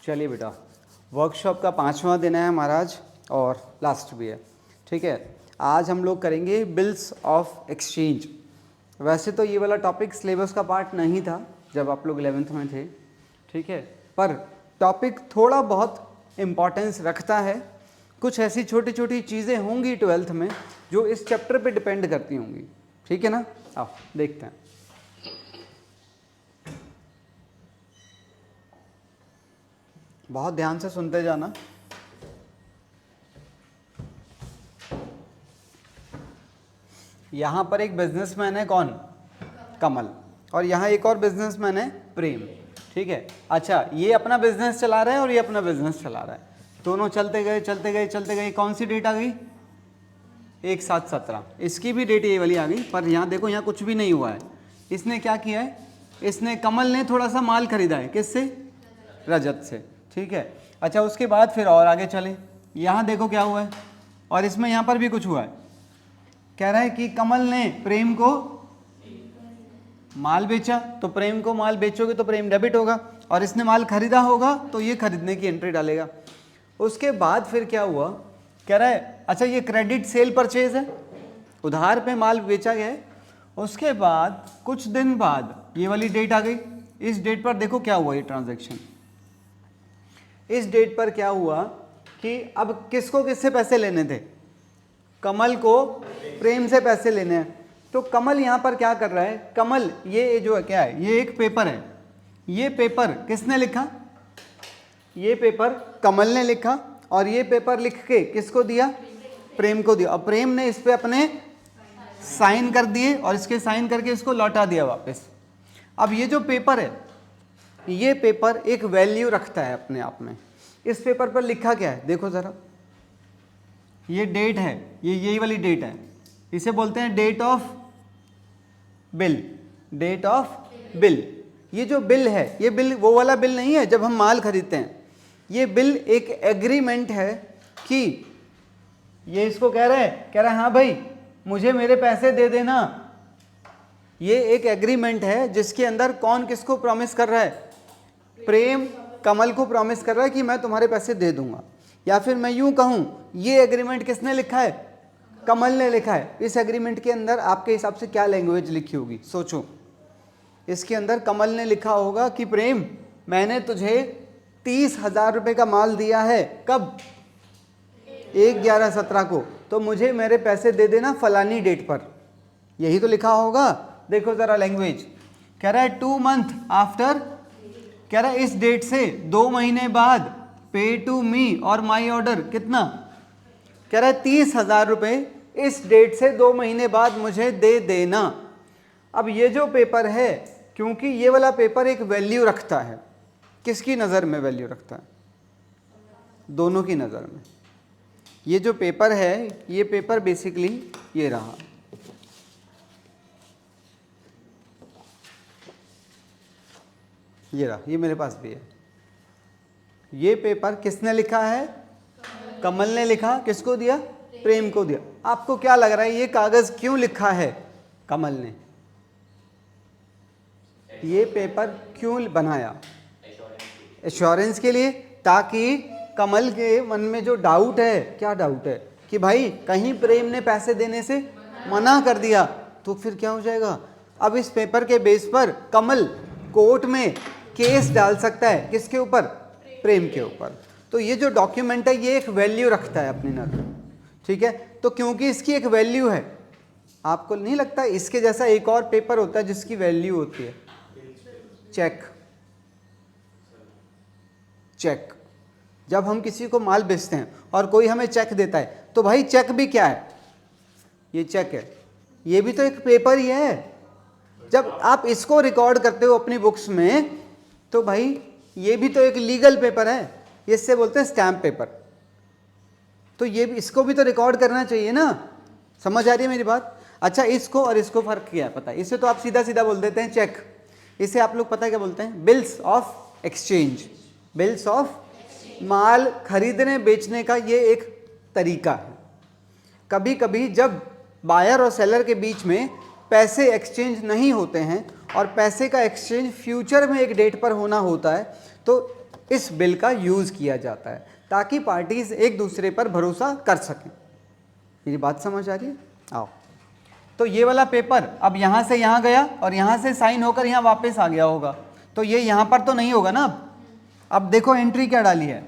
चलिए बेटा, वर्कशॉप का 5वां दिन है हमारा आज और लास्ट भी है। ठीक है, आज हम लोग करेंगे बिल्स ऑफ एक्सचेंज। वैसे तो ये वाला टॉपिक सिलेबस का पार्ट नहीं था जब आप लोग 11th में थे, ठीक है, पर टॉपिक थोड़ा बहुत इम्पॉर्टेंस रखता है। कुछ ऐसी छोटी छोटी चीज़ें होंगी 12th में जो इस चैप्टर पे डिपेंड करती होंगी। ठीक है ना, आओ देखते हैं। बहुत ध्यान से सुनते जाना। यहाँ पर एक बिजनेसमैन है, कौन? कमल। और यहाँ एक और बिजनेसमैन है, प्रेम। ठीक है, अच्छा, ये अपना बिजनेस चला रहा है और ये अपना बिजनेस चला रहा है। दोनों चलते गए चलते गए चलते गए, कौन सी डेट आ गई? 1/7/17। इसकी भी डेट ये वाली आ गई, पर यहाँ देखो, यहाँ कुछ भी नहीं हुआ है। इसने क्या किया है? इसने, कमल ने थोड़ा सा माल खरीदा है, किससे? रजत से। ठीक है, अच्छा, उसके बाद फिर और आगे चले, यहाँ देखो क्या हुआ है, और इसमें यहाँ पर भी कुछ हुआ है। कह रहा है कि कमल ने प्रेम को माल बेचा, तो प्रेम को माल बेचोगे तो प्रेम डेबिट होगा, और इसने माल खरीदा होगा तो ये खरीदने की एंट्री डालेगा। उसके बाद फिर क्या हुआ? कह रहा है अच्छा, ये क्रेडिट सेल परचेज है, उधार पे माल बेचा गया है। उसके बाद कुछ दिन बाद ये वाली डेट आ गई। इस डेट पर देखो क्या हुआ, ये ट्रांजैक्शन। इस डेट पर क्या हुआ कि अब किसको किससे पैसे लेने थे? कमल को प्रेम से पैसे लेने हैं। तो कमल यहाँ पर क्या कर रहा है? कमल, ये जो है क्या है? ये एक पेपर है। ये पेपर किसने लिखा? ये पेपर कमल ने लिखा, और ये पेपर लिख के किसको दिया? प्रेम को दिया, और प्रेम ने इस पे अपने साइन कर दिए, और इसके साइन करके इसको लौटा दिया वापस। अब ये जो पेपर है, ये पेपर एक वैल्यू रखता है अपने आप में। इस पेपर पर लिखा क्या है देखो ज़रा, ये डेट है, ये यही वाली डेट है, इसे बोलते हैं date of bill. Date of bill. ये जो बिल है, ये बिल वो वाला बिल नहीं है जब हम माल खरीदते हैं। ये बिल एक एग्रीमेंट है कि ये इसको कह रहा है हाँ भाई, मुझे मेरे पैसे दे देना। ये एक एग्रीमेंट है जिसके अंदर कौन किसको प्रॉमिस कर रहा है? प्रेम कमल को प्रॉमिस कर रहा है कि मैं तुम्हारे पैसे दे दूंगा। या फिर मैं यूं कहूं, ये एग्रीमेंट किसने लिखा है? कमल ने लिखा है। इस एग्रीमेंट के अंदर आपके हिसाब से क्या लैंग्वेज लिखी होगी, सोचो। इसके अंदर कमल ने लिखा होगा कि प्रेम, मैंने तुझे 30,000 रुपये का माल दिया है, कब? 1/11/17 को, तो मुझे मेरे पैसे दे देना फलानी डेट पर। यही तो लिखा होगा। देखो जरा लैंग्वेज, कह रहा है 2 मंथ आफ्टर, कह रहा है इस डेट से 2 महीने बाद, पे टू मी और माई ऑर्डर, कितना? कह रहा है 30,000 रुपये इस डेट से 2 महीने बाद मुझे दे देना। अब ये जो पेपर है, क्योंकि ये वाला पेपर एक वैल्यू रखता है, किसकी नज़र में वैल्यू रखता है? दोनों की नज़र में। ये जो पेपर है, ये पेपर बेसिकली ये रहा, ये रहा, ये मेरे पास भी है। ये पेपर किसने लिखा है? कमल ने लिखा। किसको दिया? प्रेम को दिया। आपको क्या लग रहा है ये कागज़ क्यों लिखा है कमल ने? ये पेपर क्यों बनाया? एश्योरेंस के लिए, ताकि कमल के मन में जो डाउट है, क्या डाउट है कि भाई कहीं प्रेम ने पैसे देने से मना कर दिया तो फिर क्या हो जाएगा। अब इस पेपर के बेस पर कमल कोर्ट में केस डाल सकता है, किसके ऊपर? प्रेम के ऊपर। तो ये जो डॉक्यूमेंट है, ये एक वैल्यू रखता है अपनी नजर। ठीक है, तो क्योंकि इसकी एक वैल्यू है, आपको नहीं लगता इसके जैसा एक और पेपर होता है जिसकी वैल्यू होती है? चेक। चेक, जब हम किसी को माल बेचते हैं और कोई हमें चेक देता है, तो भाई चेक भी क्या है? ये चेक है, ये भी तो एक पेपर ही है। जब आप इसको रिकॉर्ड करते हो अपनी बुक्स में, तो भाई ये भी तो एक लीगल पेपर है, इससे बोलते हैं स्टैम्प पेपर। तो ये भी, इसको भी तो रिकॉर्ड करना चाहिए ना। समझ आ रही है मेरी बात? अच्छा, इसको और इसको फ़र्क क्या है पता है? इसे तो आप सीधा सीधा बोल देते हैं चेक, इसे आप लोग पता है क्या बोलते हैं? Bills of exchange. Bills of, माल खरीदने बेचने का ये एक तरीका है। कभी कभी जब बायर और सेलर के बीच में पैसे एक्सचेंज नहीं होते हैं और पैसे का एक्सचेंज फ्यूचर में एक डेट पर होना होता है, तो इस बिल का यूज़ किया जाता है ताकि पार्टीज एक दूसरे पर भरोसा कर सकें। मेरी बात समझ आ रही है? आओ, तो ये वाला पेपर अब यहाँ से यहाँ गया और यहाँ से साइन होकर यहाँ वापस आ गया होगा, तो ये यहाँ पर तो नहीं होगा ना। अब देखो एंट्री क्या डाली है,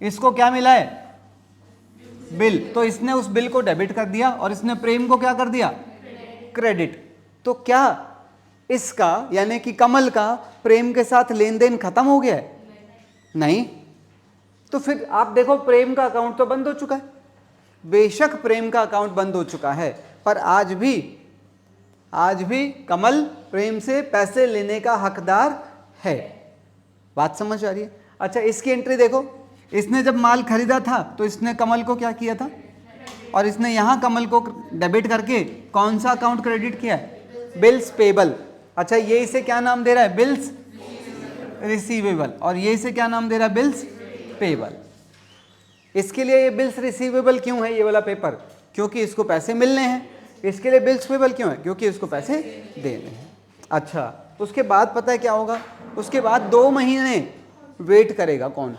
इसको क्या मिला है, बिल, तो इसने उस बिल को डेबिट कर दिया और इसने प्रेम को क्या कर दिया, क्रेडिट। तो क्या इसका यानी कि कमल का प्रेम के साथ लेन देन खत्म हो गया है? नहीं। तो फिर आप देखो प्रेम का अकाउंट तो बंद हो चुका है। बेशक प्रेम का अकाउंट बंद हो चुका है, पर आज भी कमल प्रेम से पैसे लेने का हकदार है। बात समझ आ रही है? अच्छा, इसकी एंट्री देखो, इसने जब माल खरीदा था तो इसने कमल को क्या किया था, और इसने यहाँ कमल को डेबिट करके कौन सा अकाउंट क्रेडिट किया है, बिल्स पेबल। अच्छा, ये इसे क्या नाम दे रहा है, बिल्स रिसीवेबल, और ये इसे क्या नाम दे रहा है, बिल्स पेबल। इसके लिए ये बिल्स रिसीवेबल क्यों है ये वाला पेपर, क्योंकि इसको पैसे मिलने हैं। इसके लिए बिल्स पेबल क्यों है, क्योंकि इसको पैसे देने हैं। अच्छा, उसके बाद पता है क्या होगा, उसके बाद 2 महीने वेट करेगा कौन,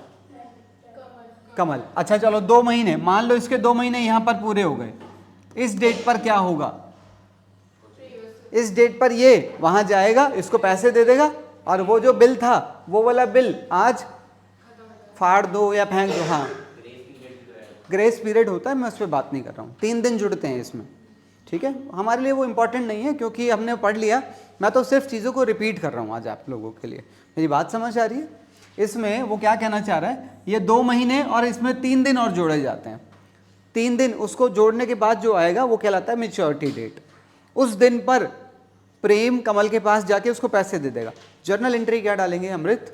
कमल। अच्छा चलो 2 महीने, मान लो इसके 2 महीने यहाँ पर पूरे हो गए। इस डेट पर क्या होगा, इस डेट पर ये वहाँ जाएगा, इसको पैसे दे देगा, और वो जो बिल था वो वाला बिल आज फाड़ दो या फेंक दो। हाँ, ग्रेस पीरियड होता है, मैं उस पर बात नहीं कर रहा हूँ। 3 दिन जुड़ते हैं इसमें, ठीक है। हमारे लिए वो इम्पोर्टेंट नहीं है क्योंकि हमने पढ़ लिया। मैं तो सिर्फ चीज़ों को रिपीट कर रहा हूँ आज आप लोगों के लिए। मेरी बात समझ आ रही है? इसमें वो क्या कहना चाह रहा है, ये 2 महीने और इसमें 3 दिन और जोड़े जाते हैं। 3 दिन उसको जोड़ने के बाद जो आएगा वो कहलाता है मैच्योरिटी डेट। उस दिन पर प्रेम कमल के पास जाके उसको पैसे दे देगा। जर्नल एंट्री क्या डालेंगे अमृत,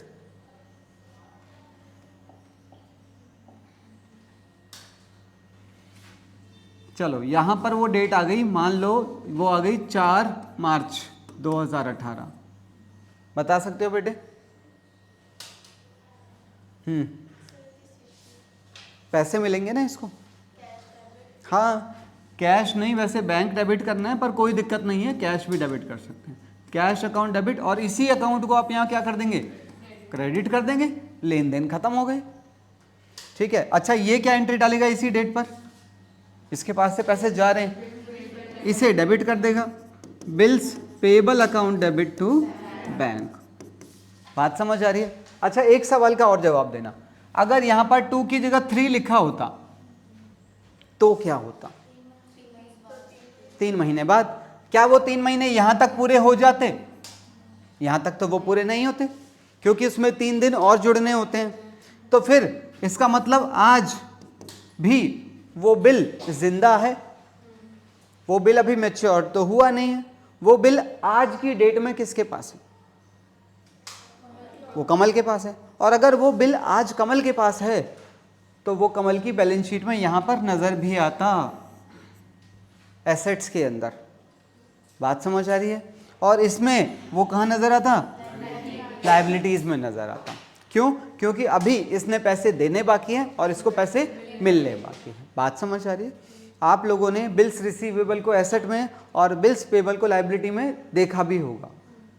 चलो यहाँ पर वो डेट आ गई, मान लो वो आ गई 4 मार्च 2018। बता सकते हो बेटे? पैसे मिलेंगे ना इसको? हाँ, कैश नहीं, वैसे बैंक डेबिट करना है, पर कोई दिक्कत नहीं है, कैश भी डेबिट कर सकते हैं। कैश अकाउंट डेबिट, और इसी अकाउंट को आप यहाँ क्या कर देंगे, क्रेडिट कर देंगे, लेन देन खत्म हो गए। ठीक है। अच्छा, ये क्या एंट्री डालेगा इसी डेट पर, इसके पास से पैसे जा रहे हैं, इसे डेबिट कर देगा, bills payable account debit to bank. बात समझ आ रही है? अच्छा, एक सवाल का और जवाब देना, अगर यहाँ पर 2 की जगह 3 लिखा होता तो क्या होता? 3 महीने बाद। क्या वो 3 महीने यहां तक पूरे हो जाते? यहां तक तो वो पूरे नहीं होते, क्योंकि उसमें 3 दिन और जुड़ने होते हैं। तो फिर इसका मतलब आज भी वो बिल जिंदा है, वो बिल अभी मैच्योर तो हुआ नहीं है। वो बिल आज की डेट में किसके पास है, वो कमल के पास है। और अगर वो बिल आज कमल के पास है तो वो कमल की बैलेंस शीट में यहां पर नजर भी आता, एसेट्स के अंदर। बात समझ आ रही है? और इसमें वो कहाँ नजर आता, लायबिलिटीज में नजर आता। क्यों? क्योंकि अभी इसने पैसे देने बाकी हैं और इसको पैसे मिलने बाकी हैं। बात समझ आ रही है? आप लोगों ने बिल्स रिसीवेबल को एसेट में और बिल्स पेबल को लायबिलिटी में देखा भी होगा।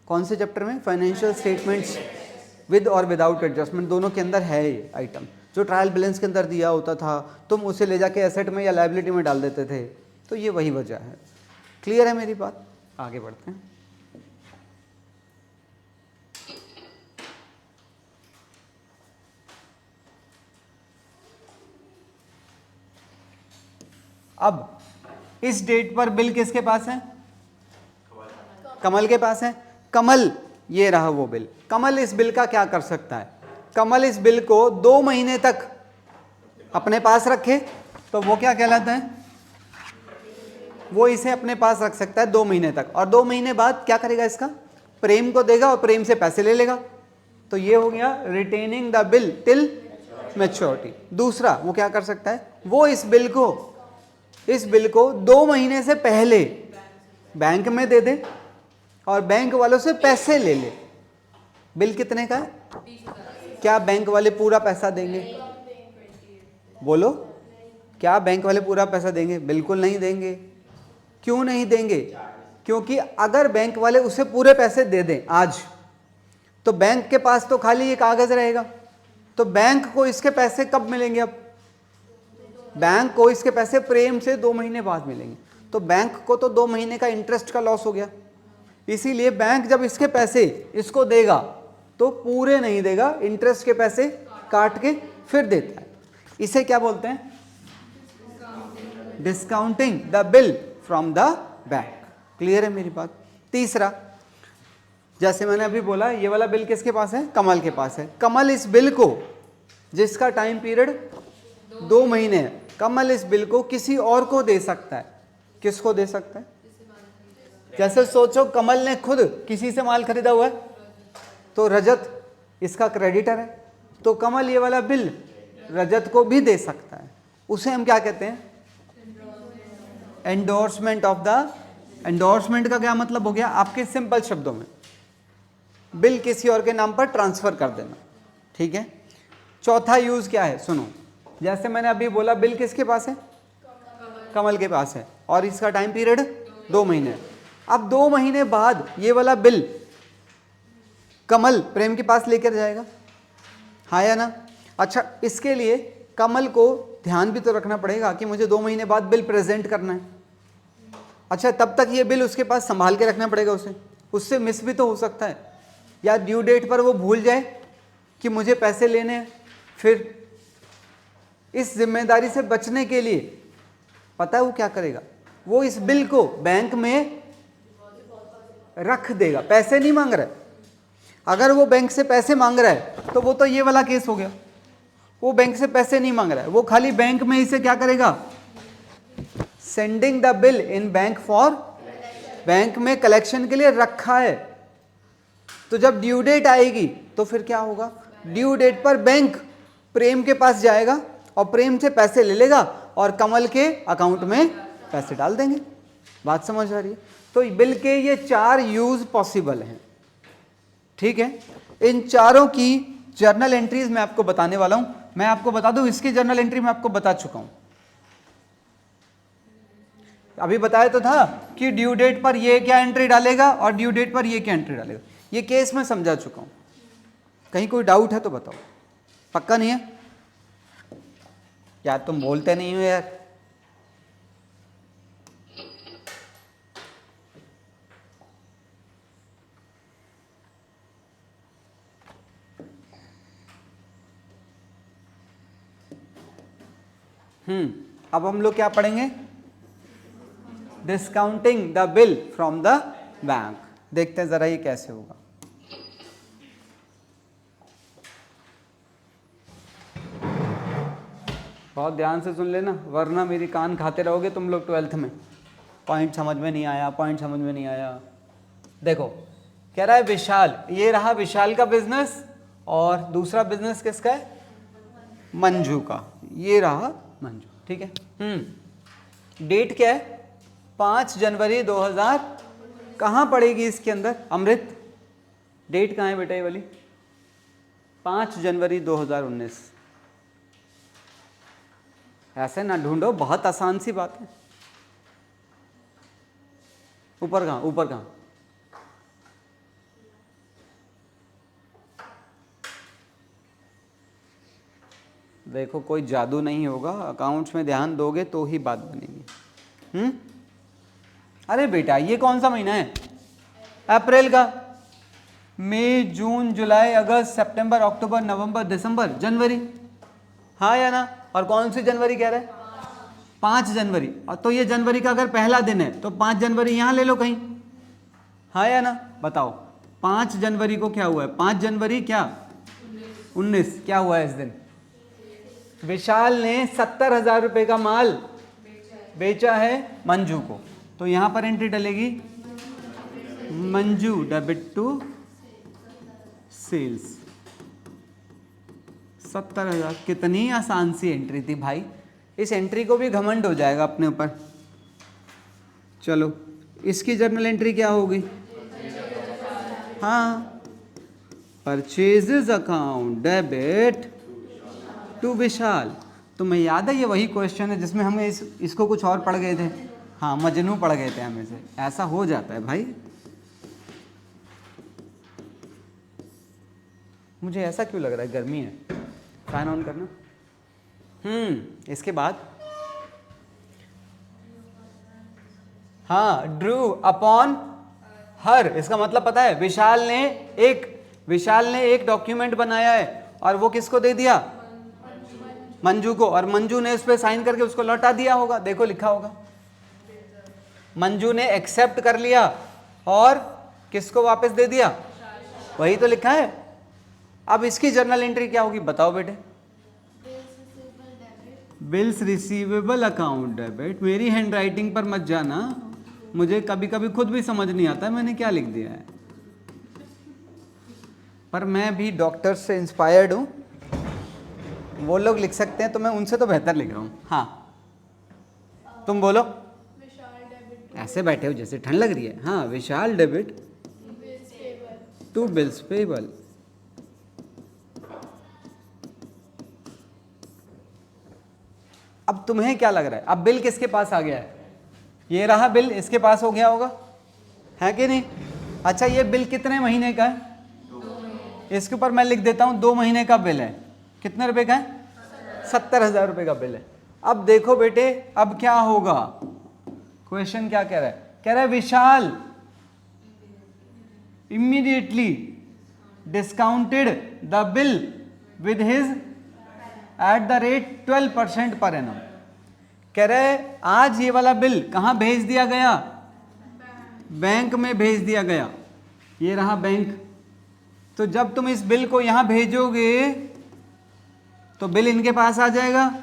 कौन से चैप्टर में? फाइनेंशियल स्टेटमेंट्स विद और विदाउट एडजस्टमेंट, दोनों के अंदर है ये आइटम। जो ट्रायल बैलेंस के अंदर दिया होता था, तुम उसे ले जाके एसेट में या लायबिलिटी में डाल देते थे, तो ये वही वजह है। क्लियर है मेरी बात? आगे बढ़ते हैं। अब इस डेट पर बिल किसके पास है? कमल के पास है। कमल, ये रहा वो बिल। कमल इस बिल का क्या कर सकता है? कमल इस बिल को 2 महीने तक अपने पास रखे तो वो क्या कहलाता है? वो इसे अपने पास रख सकता है 2 महीने तक, और 2 महीने बाद क्या करेगा? इसका प्रेम को देगा और प्रेम से पैसे ले लेगा। तो ये हो गया retaining the bill till maturity. दूसरा वो क्या कर सकता है? वो इस बिल को 2 महीने से पहले बैंक में दे दे और बैंक वालों से पैसे ले ले। बिल कितने का है? क्या बैंक वाले पूरा पैसा देंगे? बोलो, क्या बैंक वाले पूरा पैसा देंगे? बिल्कुल नहीं देंगे। क्यों नहीं देंगे? क्योंकि अगर बैंक वाले उसे पूरे पैसे दे दें आज, तो बैंक के पास तो खाली ये कागज रहेगा, तो बैंक को इसके पैसे कब मिलेंगे? अब बैंक को इसके पैसे प्रेम से 2 महीने बाद मिलेंगे, तो बैंक को तो 2 महीने का इंटरेस्ट का लॉस हो गया। इसीलिए बैंक जब इसके पैसे इसको देगा तो पूरे नहीं देगा, इंटरेस्ट के पैसे काट के फिर देता है। इसे क्या बोलते हैं? Discounting the bill from the bank. Clear है मेरी बात? तीसरा, जैसे मैंने अभी बोला, ये वाला बिल किसके पास है? कमल के पास है। कमल इस बिल को, जिसका टाइम पीरियड 2 महीने है, कमल इस बिल को किसी और को दे सकता है। किसको दे सकता है? जैसे सोचो कमल ने खुद किसी से माल खरीदा हुआ है, तो रजत इसका क्रेडिटर है, तो कमल ये वाला बिल रजत को भी दे सकता है। उसे हम क्या कहते हैं? Endorsement of the. एंडोर्समेंट का क्या मतलब हो गया? आपके सिंपल शब्दों में बिल किसी और के नाम पर ट्रांसफर कर देना। ठीक है। चौथा यूज क्या है? सुनो, जैसे मैंने अभी बोला बिल किसके पास है? कमल के पास है, और इसका टाइम पीरियड 2 महीने है। अब 2 महीने बाद ये वाला बिल कमल प्रेम के पास लेकर जाएगा, हाँ या ना? अच्छा, इसके लिए कमल को ध्यान भी तो रखना पड़ेगा कि मुझे 2 महीने बाद बिल प्रेजेंट करना है। अच्छा, तब तक ये बिल उसके पास संभाल के रखना पड़ेगा उसे, उससे मिस भी तो हो सकता है, या ड्यू डेट पर वो भूल जाए कि मुझे पैसे लेने हैं। फिर इस जिम्मेदारी से बचने के लिए पता है वो क्या करेगा? वो इस बिल को बैंक में रख देगा। पैसे नहीं मांग रहा है, अगर वो बैंक से पैसे मांग रहा है तो वो तो ये वाला केस हो गया। वो बैंक से पैसे नहीं मांग रहा है, वो खाली बैंक में इसे क्या करेगा? Sending the bill in bank for, bank में कलेक्शन के लिए रखा है। तो जब ड्यू डेट आएगी तो फिर क्या होगा? ड्यू डेट पर बैंक प्रेम के पास जाएगा और प्रेम से पैसे ले लेगा और कमल के अकाउंट में पैसे डाल देंगे। बात समझ आ रही है? तो बिल के ये 4 यूज पॉसिबल हैं। ठीक है। इन चारों की जर्नल एंट्रीज मैं आपको बताने वाला हूं। मैं आपको बता दूं, इसकी जर्नल एंट्री मैं आपको बता चुका हूं। अभी बताया तो था कि ड्यू डेट पर ये क्या एंट्री डालेगा और ड्यू डेट पर ये क्या एंट्री डालेगा। ये केस मैं समझा चुका हूं। कहीं कोई डाउट है तो बताओ। पक्का नहीं है? यार तुम बोलते नहीं हो यार। अब हम लोग क्या पढ़ेंगे? Discounting the bill from the bank. देखते हैं जरा ये कैसे होगा। बहुत ध्यान से सुन लेना, वरना मेरी कान खाते रहोगे तुम लोग 12th में। पॉइंट समझ में नहीं आया, पॉइंट समझ में नहीं आया। देखो, कह रहा है विशाल, ये रहा विशाल का बिजनेस, और दूसरा बिजनेस किसका है? मंजू का। ये रहा मंजू। ठीक है। डेट क्या है? 5 जनवरी 2000। कहाँ पड़ेगी इसके अंदर? अमृत, डेट कहाँ है बेटा ये वाली? 5 जनवरी 2019। ऐसे ना ढूंढो, बहुत आसान सी बात है। ऊपर कहाँ? ऊपर कहाँ? देखो, कोई जादू नहीं होगा, अकाउंट्स में ध्यान दोगे तो ही बात बनेगी। अरे बेटा, ये कौन सा महीना है? अप्रैल का। मई, जून, जुलाई, अगस्त, सितंबर, अक्टूबर, नवंबर, दिसंबर, जनवरी, हाँ या ना? और कौन सी जनवरी कह रहे हैं? 5 जनवरी। तो ये जनवरी का अगर पहला दिन है तो 5 जनवरी यहाँ ले लो कहीं, हाँ या ना? बताओ 5 जनवरी को क्या हुआ है? 5 जनवरी क्या? 19। क्या हुआ है इस दिन? विशाल ने 70,000 रुपये का माल बेचा है मंजू को। तो यहाँ पर एंट्री डलेगी मंजू डेबिट टू सेल्स। 70,000। कितनी आसान सी एंट्री थी भाई। इस एंट्री को भी घमंड हो जाएगा अपने ऊपर। चलो, इसकी जर्नल एंट्री क्या होगी? हाँ, परचेजेस अकाउंट डेबिट टू विशाल। तुम्हें याद है ये वही क्वेश्चन है जिसमें हमें इसको कुछ और पढ़ गए थे। हाँ, मजनू पढ़ गए थे हमें से। ऐसा हो जाता है भाई। मुझे ऐसा क्यों लग रहा है? गर्मी है। फैन ऑन करना। इसके बाद हाँ, ड्रू अपॉन हर, इसका मतलब पता है, विशाल ने एक डॉक्यूमेंट बनाया है और वो किसको दे दिया? मंजू को, और मंजू ने उस पर साइन करके उसको लौटा दिया होगा। देखो लिखा होगा, मंजू ने एक्सेप्ट कर लिया और किसको वापस दे दिया? वही तो लिखा है। अब इसकी जर्नल एंट्री क्या होगी बताओ बेटे? Bills receivable account debit. मेरी हैंड राइटिंग पर मत जाना, मुझे कभी कभी खुद भी समझ नहीं आता मैंने क्या लिख दिया है, पर मैं भी डॉक्टर से इंस्पायर्ड हूँ, वो लोग लिख सकते हैं तो मैं उनसे तो बेहतर लिख रहा हूँ। हाँ तुम बोलो, ऐसे बैठे हो जैसे ठंड लग रही है। हाँ, विशाल डेबिट टू बिल्स पेबल। अब तुम्हें क्या लग रहा है, अब बिल किसके पास आ गया है? ये रहा बिल, इसके पास हो गया होगा, है कि नहीं? अच्छा, ये बिल कितने महीने का है? इसके ऊपर मैं लिख देता हूं 2 महीने का बिल है। कितने रुपए का है? 70,000 रुपए का बिल है। अब देखो बेटे, अब क्या होगा? क्वेश्चन क्या कह रहा है? कह रहा है Vishal immediately discounted the bill with his at the rate 12% per annum. कह रहे आज ये वाला बिल कहाँ भेज दिया गया? बैंक में भेज दिया गया। ये रहा बैंक। तो जब तुम इस बिल को यहां भेजोगे तो बिल इनके पास आ जाएगा।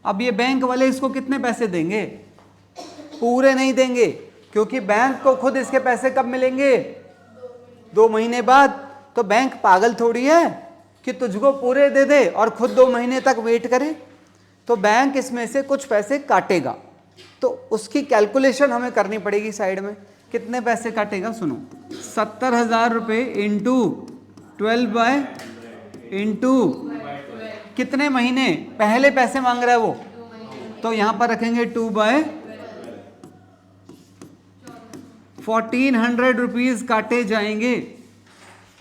अब ये बैंक वाले इसको कितने पैसे देंगे? पूरे नहीं देंगे, क्योंकि बैंक को खुद इसके पैसे कब मिलेंगे? 2 महीने बाद। तो बैंक पागल थोड़ी है कि तुझको पूरे दे दे और खुद 2 महीने तक वेट करे। तो बैंक इसमें से कुछ पैसे काटेगा, तो उसकी कैलकुलेशन हमें करनी पड़ेगी साइड में। कितने पैसे काटेगा सुनो, 70,000 रुपये इंटू 12 इंटू कितने महीने? पहले पैसे मांग रहा है वो, तो यहां पर रखेंगे 2/1400 रुपीज काटे जाएंगे।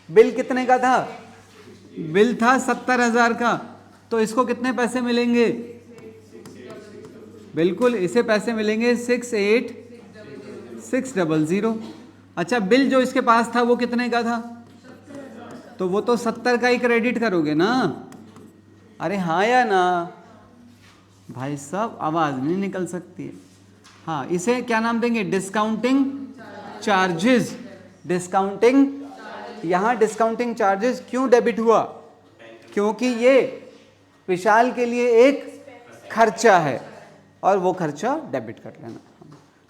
बिल कितने का था? बिल था 70,000 का, तो इसको कितने पैसे मिलेंगे? बिल्कुल, इसे पैसे मिलेंगे 68,600। अच्छा, बिल जो इसके पास था वो कितने का था? तो वो तो 70 का ही क्रेडिट करोगे ना? अरे हाँ या ना? भाई साहब आवाज़ नहीं निकल सकती है। हाँ, इसे क्या नाम देंगे? Discounting charges. डिस्काउंटिंग, यहाँ डिस्काउंटिंग चार्जेस क्यों डेबिट हुआ? क्योंकि ये विशाल के लिए एक खर्चा है और वो खर्चा डेबिट कर लेना।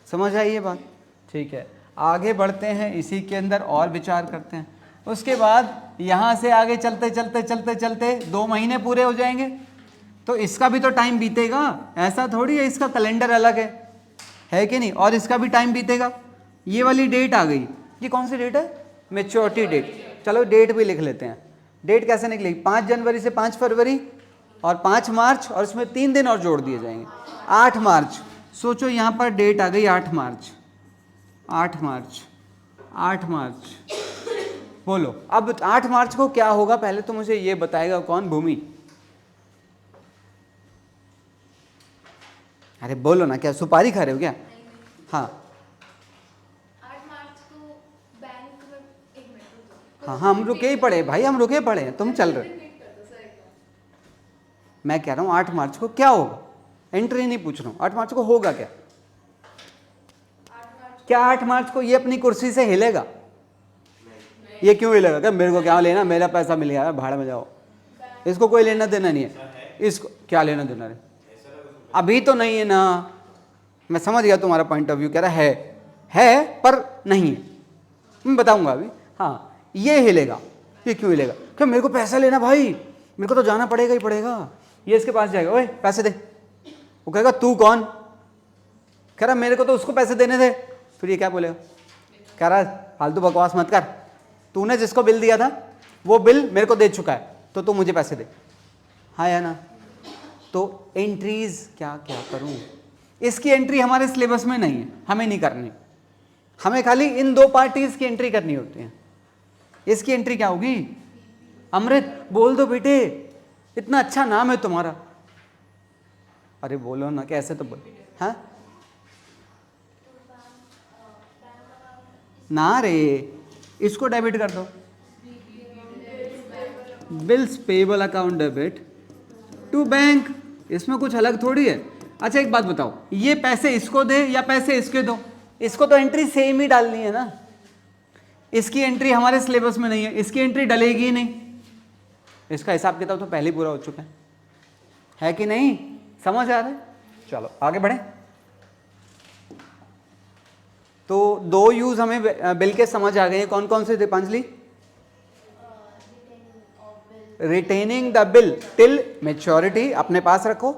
समझ आई ये बात? ठीक है, आगे बढ़ते हैं, इसी के अंदर और विचार करते हैं। उसके बाद यहाँ से आगे चलते चलते चलते चलते 2 महीने पूरे हो जाएंगे, तो इसका भी तो टाइम बीतेगा। ऐसा थोड़ी है इसका कैलेंडर अलग है कि नहीं? और इसका भी टाइम बीतेगा। ये वाली डेट आ गई, ये कौन सी डेट है? Maturity date. चलो डेट भी लिख लेते हैं। डेट कैसे निकलेगी? 5 जनवरी से 5 फरवरी और 5 मार्च, और उसमें 3 दिन और जोड़ दिए जाएंगे, 8 मार्च। सोचो यहाँ पर डेट आ गई 8 मार्च। 8 मार्च, 8 मार्च, बोलो अब 8 मार्च को क्या होगा? पहले तो मुझे ये बताएगा कौन? भूमि। अरे बोलो ना, क्या सुपारी खा रहे हो क्या? हाँ 8 मार्च को बैंक में, एक मिनट। हाँ, हम रुके ही पड़े भाई, हम रुके पड़े हैं, तुम चल रहे। मैं कह रहा हूँ 8 मार्च को क्या होगा? एंट्री नहीं पूछ रहा हूँ, 8 मार्च को होगा क्या? क्या 8 मार्च को ये अपनी कुर्सी से हिलेगा? ये क्यों हिलेगा? क्या मेरे को क्या लेना, मेरा पैसा मिल गया, भाड़ में जाओ, इसको कोई लेना देना नहीं है। इसको क्या लेना देना है? अभी तो नहीं है ना। मैं समझ गया तुम्हारा पॉइंट ऑफ व्यू, कह रहा है पर नहीं है। मैं बताऊंगा अभी। हाँ, ये हिलेगा। ये क्यों हिलेगा? क्या मेरे को पैसा लेना भाई, मेरे को तो जाना पड़ेगा ही पड़ेगा। ये इसके पास जाएगा, ओए पैसे दे। वो कहेगा तू कौन? कह रहा मेरे को तो उसको पैसे देने दे। फिर ये क्या बोलेगा? कह रहा फालतू बकवास मत कर, तूने जिसको बिल दिया था वो बिल मेरे को दे चुका है, तो तू मुझे पैसे दे। हाँ या ना? तो एंट्रीज क्या क्या करूं? इसकी एंट्री हमारे सिलेबस में नहीं है, हमें नहीं करनी। हमें खाली इन 2 पार्टीज की एंट्री करनी होती है। इसकी एंट्री क्या होगी? अमृत बोल दो बेटे, इतना अच्छा नाम है तुम्हारा। अरे बोलो ना, कैसे तो बोल। हाँ ना रे, इसको डेबिट कर दो, bills payable account debit to bank. इसमें कुछ अलग थोड़ी है। अच्छा एक बात बताओ, ये पैसे इसको दे या पैसे इसके दो? इसको तो एंट्री सेम ही डालनी है ना। इसकी एंट्री हमारे सिलेबस में नहीं है, इसकी एंट्री डलेगी ही नहीं। इसका हिसाब किताब तो पहले ही पूरा हो चुका है कि नहीं? समझ आ रहा है? चलो आगे बढ़े। तो दो यूज हमें बिल के समझ आ गए। कौन कौन से थे पांचली? Retaining the bill till maturity, अपने पास रखो।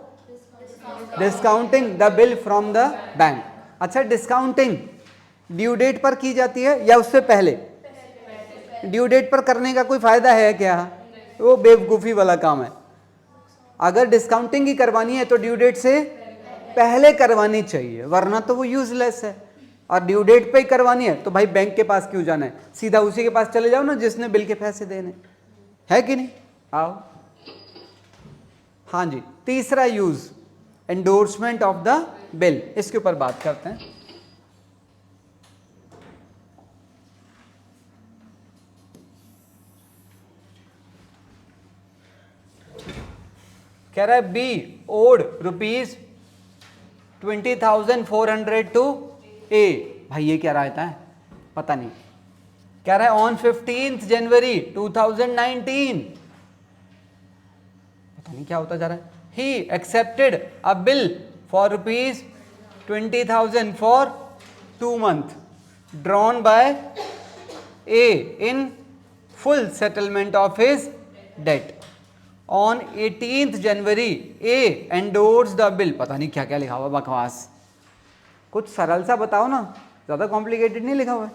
Discounting the bill from the bank. अच्छा, डिस्काउंटिंग ड्यू डेट पर की जाती है या उससे पहले? ड्यू डेट पर करने का कोई फायदा है क्या? वो बेवकूफ़ी वाला काम है। अगर डिस्काउंटिंग ही करवानी है तो ड्यू डेट से पहले करवानी चाहिए, वरना तो वो यूजलेस है। और ड्यू डेट पे ही करवानी है तो भाई बैंक के पास क्यों जाना है, सीधा उसी के पास चले जाओ ना जिसने बिल के पैसे देने, है कि नहीं? आओ। हाँ जी, तीसरा use endorsement of the bill, इसके ऊपर बात करते हैं। कह रहा है बी ओड ₹20,400 टू ए। भाई ये क्या रहता है पता नहीं। कह रहा है ऑन 15 जनवरी 2019, पता नहीं क्या होता जा रहा है। He accepted a bill for ₹20,000 for 2 months drawn by A in full settlement of his debt. On 18 January A endorse the bill. पता नहीं क्या क्या लिखा हुआ, बकवास। कुछ सरल सा बताओ ना, ज़्यादा कॉम्प्लिकेटेड नहीं लिखा हुआ है।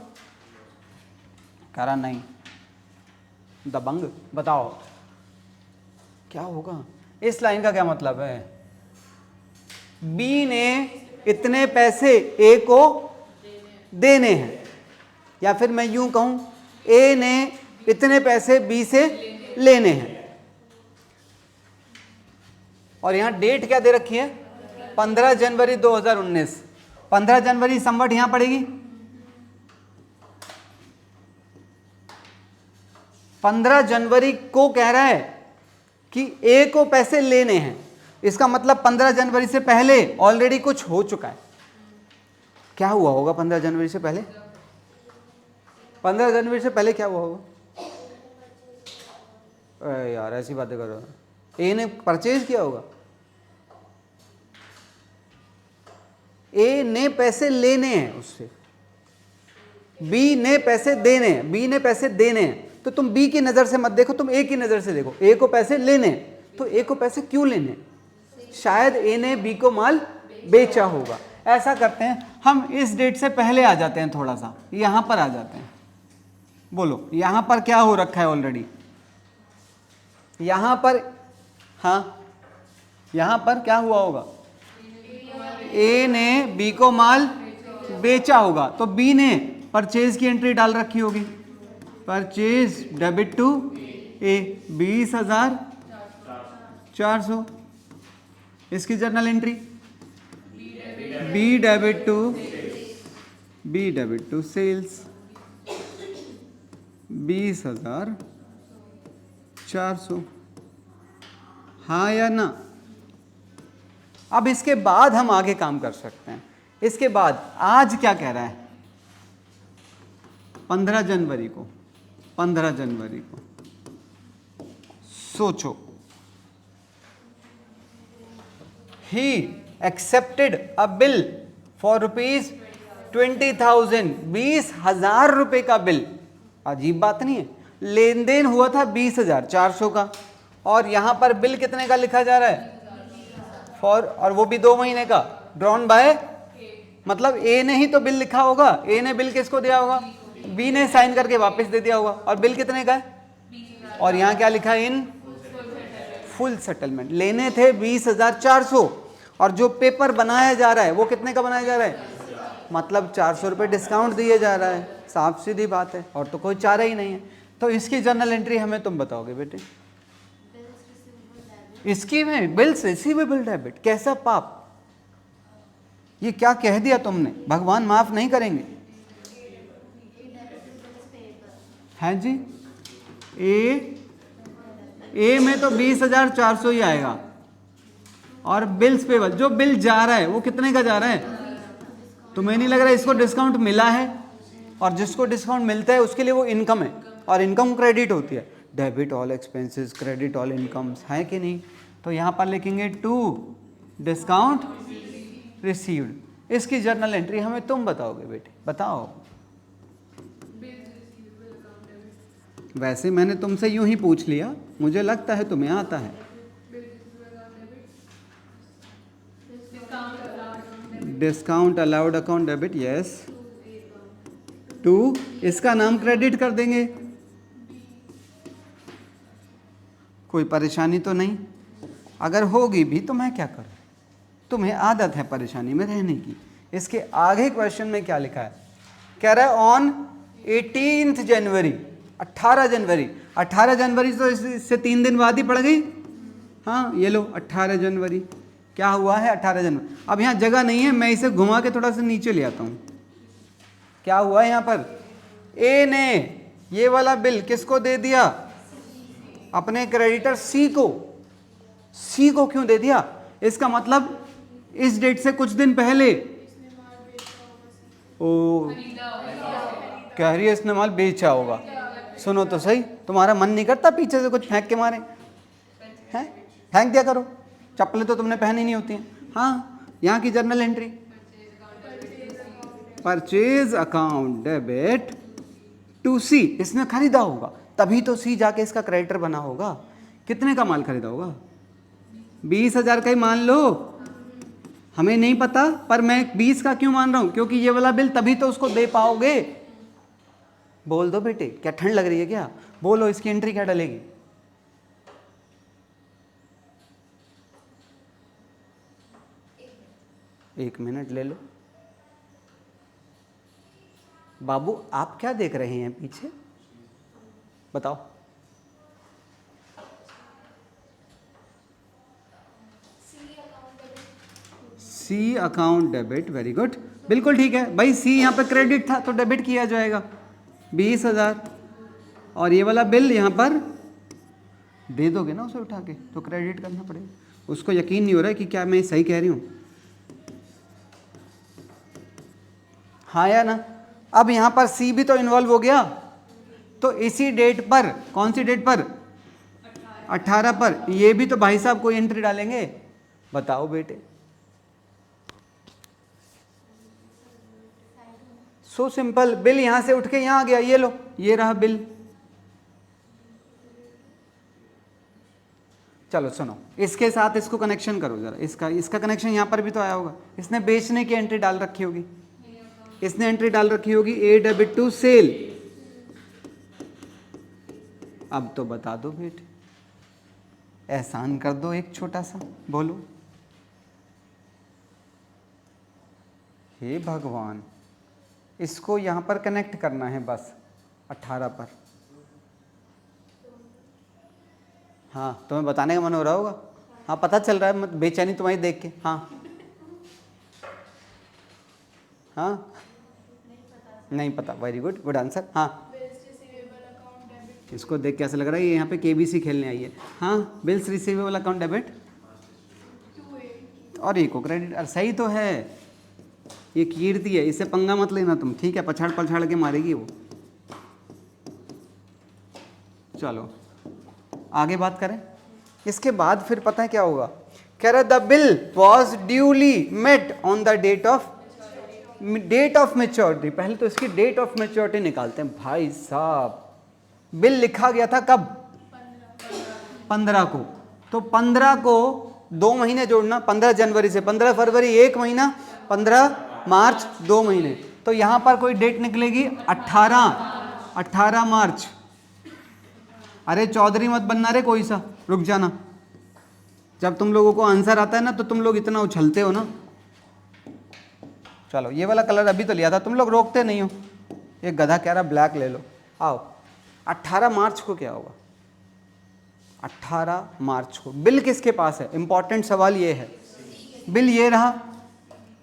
कह रहा नहीं, दबंग बताओ क्या होगा। इस लाइन का क्या मतलब है? बी ने इतने पैसे ए को देने हैं, या फिर मैं यूं कहूं ए ने इतने पैसे बी से लेने हैं। और यहां डेट क्या दे रखी है? 15 जनवरी 2019। 15 जनवरी समवट यहां पड़ेगी। 15 जनवरी को कह रहा है कि ए को पैसे लेने हैं, इसका मतलब 15 जनवरी से पहले ऑलरेडी कुछ हो चुका है। क्या हुआ होगा 15 जनवरी से पहले? 15 जनवरी से पहले क्या हुआ होगा? अरे यार ऐसी बातें कर रहे हो। ए ने परचेज किया होगा, ए ने पैसे लेने हैं उससे, बी ने पैसे देने हैं, बी ने पैसे देने हैं। तो तुम बी की नज़र से मत देखो, तुम ए की नज़र से देखो। ए को पैसे लेने हैं, तो ए को पैसे क्यों लेने? शायद ए ने बी को माल बेचा होगा। ऐसा करते हैं हम, इस डेट से पहले आ जाते हैं, थोड़ा सा यहां पर आ जाते हैं। बोलो यहां पर क्या हो रखा है ऑलरेडी? यहां पर, हाँ यहां पर क्या हुआ होगा? ए ने बी को माल बेचा होगा, तो बी ने परचेज की एंट्री डाल रखी होगी। Purchase debit to A 20,400। इसकी journal entry B debit to sales 20,400। हाँ या ना? अब इसके बाद हम आगे काम कर सकते हैं। इसके बाद आज क्या कह रहा है? 15 जनवरी को, 15 जनवरी को सोचो। ही एक्सेप्टेड अ बिल फॉर ₹20,000, 20,000 रुपए का बिल। अजीब बात नहीं है? लेन देन हुआ था 20,400 का, और यहां पर बिल कितने का लिखा जा रहा है? फॉर, और वो भी 2 महीने का, ड्रॉन बाय, मतलब ए ने ही तो बिल लिखा होगा। ए ने बिल किसको दिया होगा? बी ने साइन करके वापस दे दिया होगा। और बिल कितने का है? और यहां क्या लिखा है? इन फुल सेटलमेंट। लेने थे 20,400, और जो पेपर बनाया जा रहा है वो कितने का बनाया जा रहा है? मतलब 400 रुपये डिस्काउंट दिए जा रहा है। साफ सीधी बात है, और तो कोई चारा ही नहीं है। तो इसकी जर्नल एंट्री हमें तुम बताओगे बेटे। इसकी में बिल्स रिसीवेबल डेबिट, कैसा पाप, ये क्या कह दिया तुमने, भगवान माफ नहीं करेंगे। हैं जी, ए में तो 20,400 ही आएगा, और बिल्स पेबल, जो बिल जा रहा है वो कितने का जा रहा है, तुम्हें नहीं लग रहा है इसको डिस्काउंट मिला है, और जिसको डिस्काउंट मिलता है उसके लिए वो इनकम है, और इनकम क्रेडिट होती है, debit all expenses credit all incomes, है कि नहीं। तो यहाँ पर लिखेंगे टू डिस्काउंट रिसीव्ड। इसकी जर्नल एंट्री हमें तुम बताओगे बेटे, बताओ। वैसे मैंने तुमसे यूं ही पूछ लिया, मुझे लगता है तुम्हें आता है। Discount allowed account debit, yes. To, इसका नाम क्रेडिट कर देंगे, कोई परेशानी तो नहीं, अगर होगी भी तो मैं क्या करूं, तुम्हें आदत है परेशानी में रहने की। इसके आगे क्वेश्चन में क्या लिखा है, कह रहा है ऑन 18 जनवरी, 18 जनवरी, 18 जनवरी तो इससे 3 दिन बाद ही पड़ गई। हाँ ये लो 18 जनवरी, क्या हुआ है 18 जनवरी। अब यहाँ जगह नहीं है, मैं इसे घुमा के थोड़ा सा नीचे ले आता हूँ। क्या हुआ है यहाँ पर, ए ने ये वाला बिल किसको दे दिया, अपने क्रेडिटर सी को। सी को क्यों दे दिया, इसका मतलब इस डेट से कुछ दिन पहले ओ कह रही है इसने माल बेचा होगा। सुनो तो सही, तुम्हारा मन नहीं करता पीछे से कुछ फेंक के मारे हैं, फेंक दिया करो, चप्पलें तो तुमने पहनी नहीं होती हैं। हाँ यहाँ की journal entry, purchase account debit to C, इसने खरीदा होगा तभी तो सी जाके इसका क्रेडिटर बना होगा। कितने का माल खरीदा होगा, 20,000 का ही मान लो, हमें नहीं पता, पर मैं 20 का क्यों मान रहा हूं, क्योंकि ये वाला बिल तभी तो उसको दे पाओगे। बोल दो बेटे, क्या ठंड लग रही है क्या, बोलो इसकी एंट्री क्या डलेगी। एक मिनट ले लो। बाबू आप क्या देख रहे हैं पीछे, बताओ। C account debit, very good, बिल्कुल ठीक है भाई। सी यहाँ पे क्रेडिट था तो डेबिट किया जाएगा 20,000, और ये वाला बिल यहाँ पर दे दोगे ना उसे उठा के, तो क्रेडिट करना पड़ेगा। उसको यकीन नहीं हो रहा है कि क्या मैं सही कह रही हूँ, हाँ या ना। अब यहाँ पर सी भी तो इन्वॉल्व हो गया, तो इसी डेट पर, कौन सी डेट पर, 18 पर, ये भी तो भाई साहब कोई एंट्री डालेंगे, बताओ बेटे। सो सिंपल, बिल यहां से उठ के यहां आ गया, ये लो ये रहा बिल। चलो सुनो, इसके साथ इसको कनेक्शन करो जरा, इसका कनेक्शन यहां पर भी तो आया होगा। इसने बेचने की एंट्री डाल रखी होगी, इसने एंट्री डाल रखी होगी ए डेबिट टू सेल। अब तो बता दो बेटे, एहसान कर दो एक छोटा सा, बोलो। हे भगवान, इसको यहां पर कनेक्ट करना है बस 18 पर। हाँ तुम्हें बताने का मन हो रहा होगा, हाँ पता चल रहा है बेचैनी तुम्हारी देख के। हाँ हाँ नहीं पता, वेरी गुड, गुड आंसर। हाँ इसको देख के ऐसा लग रहा है ये यहाँ पे केबीसी खेलने आई है। हाँ बिल्स रिसीवेबल अकाउंट डेबिट और ए को क्रेडिट, अरे सही तो है, ये कीर्ति है, इससे पंगा मत लेना तुम, ठीक है, पछाड़ पछाड़ के मारेगी वो। चलो आगे बात करें। इसके बाद फिर पता है क्या होगा, कह रहा the bill was duly met on the date of maturity. पहले तो इसकी डेट ऑफ मेच्योरिटी निकालते हैं भाई साहब। बिल लिखा गया था कब, 15 को, तो 15 को 2 महीने जोड़ना, 15 जनवरी से 15 फरवरी 1 महीना, 15 मार्च 2 महीने, तो यहां पर कोई डेट निकलेगी 18 मार्च। अरे चौधरी मत बनना रे कोई सा, रुक जाना। जब तुम लोगों को आंसर आता है ना तो तुम लोग इतना उछलते हो ना। चलो ये वाला कलर अभी तो लिया था, तुम लोग रोकते नहीं हो। एक गधा कह रहा ब्लैक ले लो, आओ। 18 मार्च को क्या होगा, 18 मार्च को। बिल किसके पास है? इंपॉर्टेंट सवाल ये है। बिल ये रहा,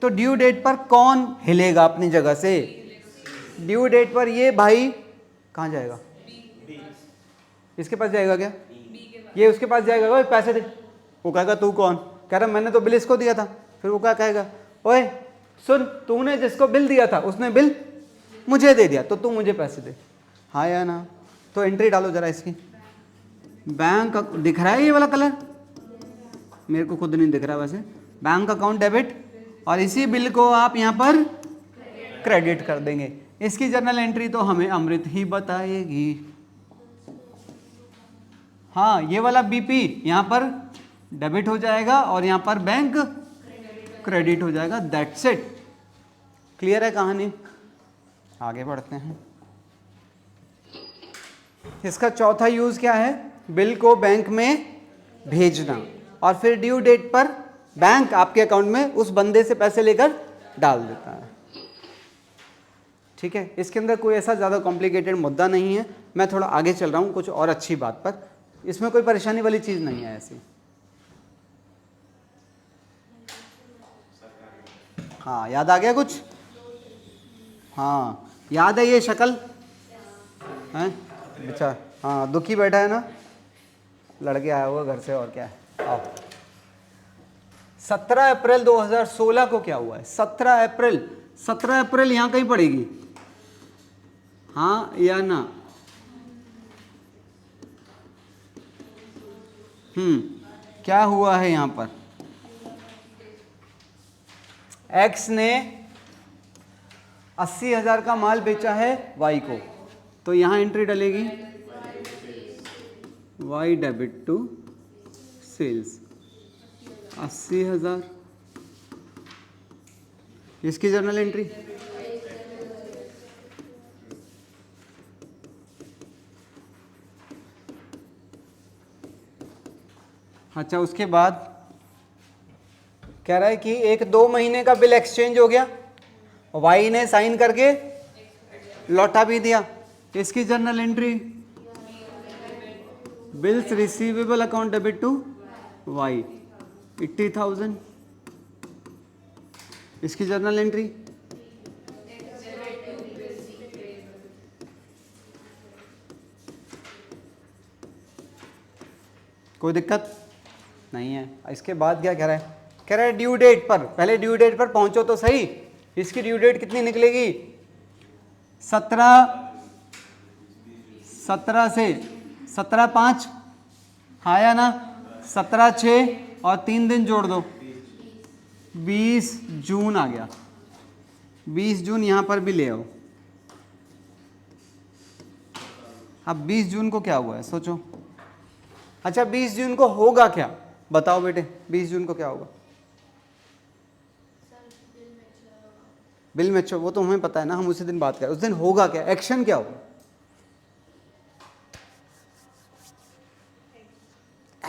तो ड्यू डेट पर कौन हिलेगा अपनी जगह से? ड्यू डेट पर ये भाई कहाँ जाएगा? इसके पास जाएगा क्या? ये उसके पास जाएगा, ओए पैसे दे। वो कहेगा तू कौन? कह रहा मैंने तो बिल इसको दिया था। फिर वो क्या कहेगा? ओए सुन, तूने जिसको बिल दिया था उसने बिल मुझे दे दिया, तो तू मुझे पैसे दे। हाँ या ना? तो एंट्री डालो जरा इसकी। बैंक दिख रहा है ये वाला कलर? मेरे को खुद नहीं दिख रहा वैसे। बैंक अकाउंट डेबिट, और इसी बिल को आप यहाँ पर क्रेडिट कर देंगे। इसकी जर्नल एंट्री तो हमें अमृत ही बताएगी। हाँ, ये वाला बीपी यहाँ पर डेबिट हो जाएगा और यहाँ पर बैंक क्रेडिट हो जाएगा। That's it. क्लियर है कहानी? आगे बढ़ते हैं। इसका चौथा यूज क्या है? बिल को बैंक में भेजना, और फिर ड्यू डेट पर बैंक आपके अकाउंट में उस बंदे से पैसे लेकर डाल देता है। ठीक है, इसके अंदर कोई ऐसा ज़्यादा कॉम्प्लिकेटेड मुद्दा नहीं है। मैं थोड़ा आगे चल रहा हूँ कुछ और अच्छी बात पर। इसमें कोई परेशानी वाली चीज़ नहीं है ऐसी। हाँ, याद आ गया कुछ? हाँ, याद है ये शक्ल है? अच्छा, हाँ, दुखी बैठा है ना, लड़के आया हुआ घर से, और क्या है। आओ। 17 अप्रैल 2016 को क्या हुआ है? 17 अप्रैल यहाँ कहीं पड़ेगी, हाँ या ना? क्या हुआ है यहाँ पर? एक्स ने 80,000 का माल बेचा है वाई को, तो यहाँ एंट्री डलेगी वाई डेबिट टू सेल्स 80,000। इसकी जर्नल एंट्री अच्छा। उसके बाद कह रहा है कि 1-2 महीने का बिल एक्सचेंज हो गया, वाई ने साइन करके लौटा भी दिया। इसकी journal entry bills receivable account debit to Y 80,000। इसकी जर्नल एंट्री कोई दिक्कत नहीं है। इसके बाद क्या कह रहा है? कह रहा है ड्यू डेट पर, पहले ड्यू डेट पर पहुंचो तो सही। इसकी ड्यू डेट कितनी निकलेगी? 17 से 17/5, हाँ या ना? 17/6 और 3 दिन जोड़ दो, 20 जून आ गया। 20 जून यहाँ पर भी ले आओ। अब 20 जून को क्या हुआ है सोचो। अच्छा, 20 जून को होगा क्या? बताओ बेटे, 20 जून को क्या होगा? बिल मैच्योर, वो तो हमें पता है ना, हम उसी दिन बात करें। उस दिन होगा क्या? एक्शन क्या होगा?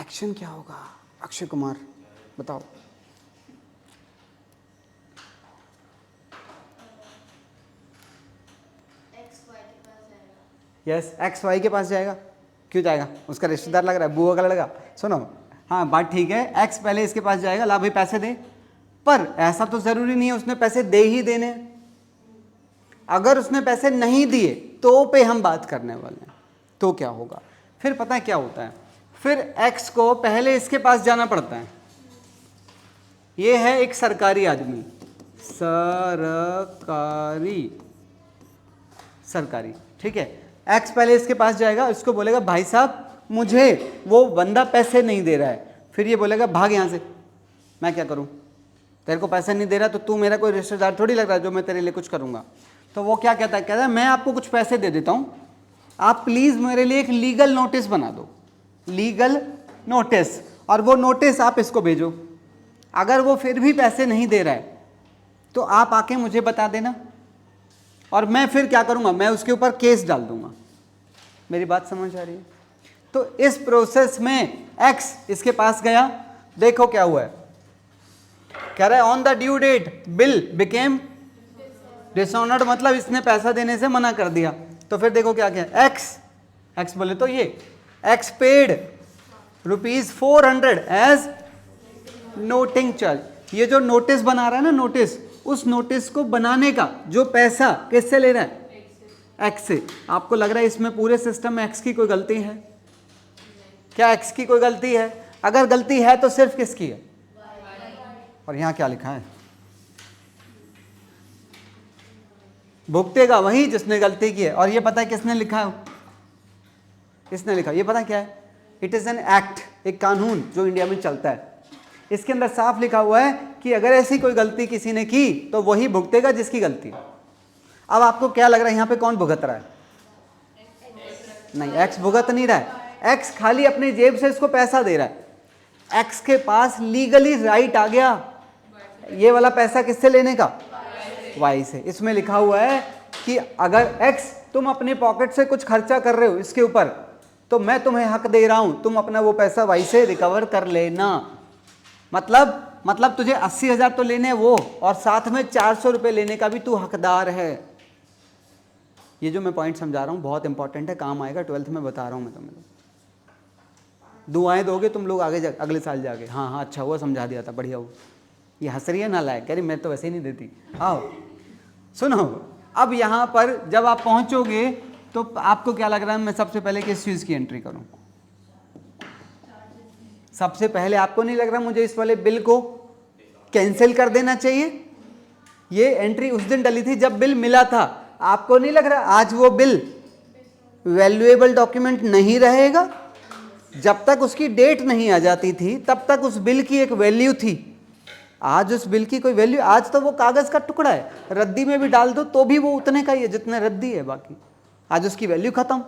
एक्शन क्या होगा? अक्षय कुमार बताओ। यस, एक्स वाई के पास जाएगा। क्यों जाएगा? उसका रिश्तेदार लग रहा है, बुआ का लड़का। सुनो, हाँ बात ठीक है, एक्स पहले इसके पास जाएगा, ला भाई पैसे दे। पर ऐसा तो जरूरी नहीं है उसने पैसे दे ही देने। अगर उसने पैसे नहीं दिए तो पे हम बात करने वाले हैं, तो क्या होगा? फिर पता है क्या होता है? फिर एक्स को पहले इसके पास जाना पड़ता है। ये है एक सरकारी आदमी, सरकारी, ठीक है। एक्स पहले इसके पास जाएगा, इसको बोलेगा भाई साहब मुझे वो बंदा पैसे नहीं दे रहा है। फिर ये बोलेगा भाग यहाँ से, मैं क्या करूँ? तेरे को पैसे नहीं दे रहा तो तू मेरा कोई रिश्तेदार थोड़ी लग रहा है जो मैं तेरे लिए कुछ करूँगा। तो वो क्या कहता है मैं आपको कुछ पैसे दे देता हूँ, आप प्लीज़ मेरे लिए एक लीगल नोटिस बना दो, लीगल नोटिस, और वो नोटिस आप इसको भेजो। अगर वो फिर भी पैसे नहीं दे रहा है तो आप आके मुझे बता देना, और मैं फिर क्या करूँगा? मैं उसके ऊपर केस डाल दूँगा। मेरी बात समझ आ रही है? तो इस प्रोसेस में एक्स इसके पास गया, देखो क्या हुआ है। कह रहा है on the due date bill became dishonoured, मतलब इसने पैसा देने से मना कर दिया। तो फिर देखो क्या क्या, एक्स बोले तो ये X paid ₹400 as noting charge. ये जो नोटिस बना रहा है ना, नोटिस, उस नोटिस को बनाने का जो पैसा किससे ले रहा है? एक्स से। आपको लग रहा है इसमें पूरे सिस्टम में एक्स की कोई गलती है? क्या एक्स की कोई गलती है? अगर गलती है तो सिर्फ किसकी है? और यहां क्या लिखा है? भुगतेगा वही जिसने गलती की है। और ये पता है किसने लिखा है? इसने लिखा। ये पता क्या है? इट इज एन एक्ट, एक कानून जो इंडिया में चलता है। इसके अंदर साफ लिखा हुआ है कि अगर ऐसी कोई गलती किसी ने की तो वही भुगतेगा जिसकी गलती है। अब आपको क्या लग रहा है यहां पे कौन भुगत रहा है? नहीं, एक्स भुगत नहीं रहा है। एक्स खाली अपनी जेब से इसको पैसा दे रहा है। एक्स के पास लीगली राइट आ गया ये वाला पैसा किससे लेने का? वाई से। इसमें लिखा हुआ है कि अगर एक्स तुम अपनी पॉकेट से कुछ खर्चा कर रहे हो इसके ऊपर, तो मैं तुम्हें हक दे रहा हूं, तुम अपना वो पैसा वाई से रिकवर कर लेना। मतलब तुझे 80,000 तो लेने वो, और साथ में 400 रुपये लेने का भी तू हकदार है। ये जो मैं पॉइंट समझा रहा हूँ बहुत इंपॉर्टेंट है, काम आएगा 12th में, बता रहा हूँ मैं तुम्हें। दुआएं दोगे तुम लोग आगे अगले साल जाके। हाँ हाँ, अच्छा हुआ समझा दिया था, बढ़िया हुआ। ये हंस रही है ना लायक, कह रही मैं तो वैसे ही नहीं देती। आओ सुनो, अब यहाँ पर जब आप पहुँचोगे तो आपको क्या लग रहा है मैं सबसे पहले किस चीज़ की एंट्री करूँ? सबसे पहले आपको नहीं लग रहा मुझे इस वाले बिल को कैंसिल कर देना चाहिए? ये एंट्री उस दिन डली थी जब बिल मिला था। आपको नहीं लग रहा आज वो बिल वैल्यूएबल डॉक्यूमेंट नहीं रहेगा? जब तक उसकी डेट नहीं आ जाती थी तब तक उस बिल की एक वैल्यू थी। आज उस बिल की कोई वैल्यू, आज तो वो कागज का टुकड़ा है, रद्दी में भी डाल दो तो भी वो उतने का ही है जितने रद्दी है, बाकी आज उसकी वैल्यू खत्म।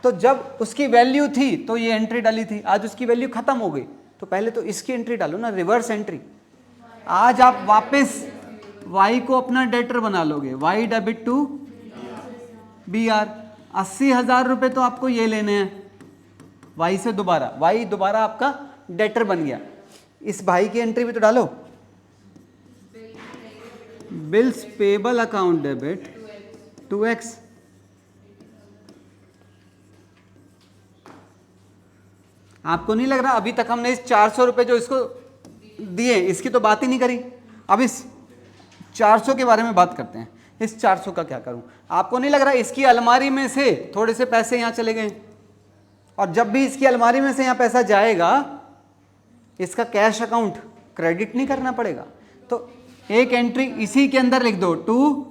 तो जब उसकी वैल्यू थी तो ये एंट्री डाली थी, आज उसकी वैल्यू खत्म हो गई तो पहले तो इसकी एंट्री डालो ना, रिवर्स एंट्री। आज आप वापस वाई को अपना डेटर बना लोगे, Y debit to B R. 80,000 रुपये तो आपको ये लेने हैं वाई से दोबारा, वाई दोबारा आपका डेटर बन गया। इस भाई की एंट्री भी तो डालो, bills payable account debit to X. आपको नहीं लग रहा अभी तक हमने इस 400 रुपये जो इसको दिए इसकी तो बात ही नहीं करी? अब इस 400 के बारे में बात करते हैं। इस 400 का क्या करूं? आपको नहीं लग रहा इसकी अलमारी में से थोड़े से पैसे यहां चले गए, और जब भी इसकी अलमारी में से यहां पैसा जाएगा इसका कैश अकाउंट क्रेडिट नहीं करना पड़ेगा? तो एक एंट्री इसी के अंदर लिख दो, टू।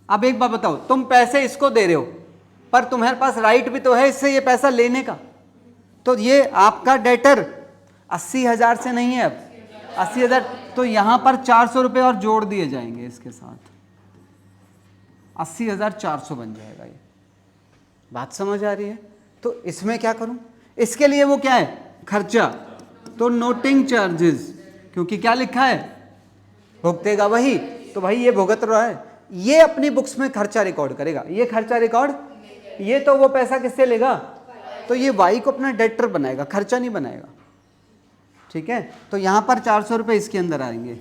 अब एक बात बताओ, तुम पैसे इसको दे रहे हो पर तुम्हारे पास राइट भी तो है इससे ये पैसा लेने का, तो ये आपका डेटर 80,000 से नहीं है, अब 80,000 तो यहां पर 400 रुपये और जोड़ दिए जाएंगे इसके साथ, 80,400 बन जाएगा। ये बात समझ आ रही है? तो इसमें क्या करूं? इसके लिए वो क्या है? खर्चा। तो नोटिंग चार्जेस, क्योंकि क्या लिखा है? भुगतेगा वही, तो भाई ये भुगत रहा है, ये अपनी बुक्स में खर्चा रिकॉर्ड करेगा। ये खर्चा रिकॉर्ड, ये तो वो पैसा किससे लेगा? तो ये वाई को अपना डेटर बनाएगा, खर्चा नहीं बनाएगा। ठीक है, तो यहां पर 400 रुपये इसके अंदर आएंगे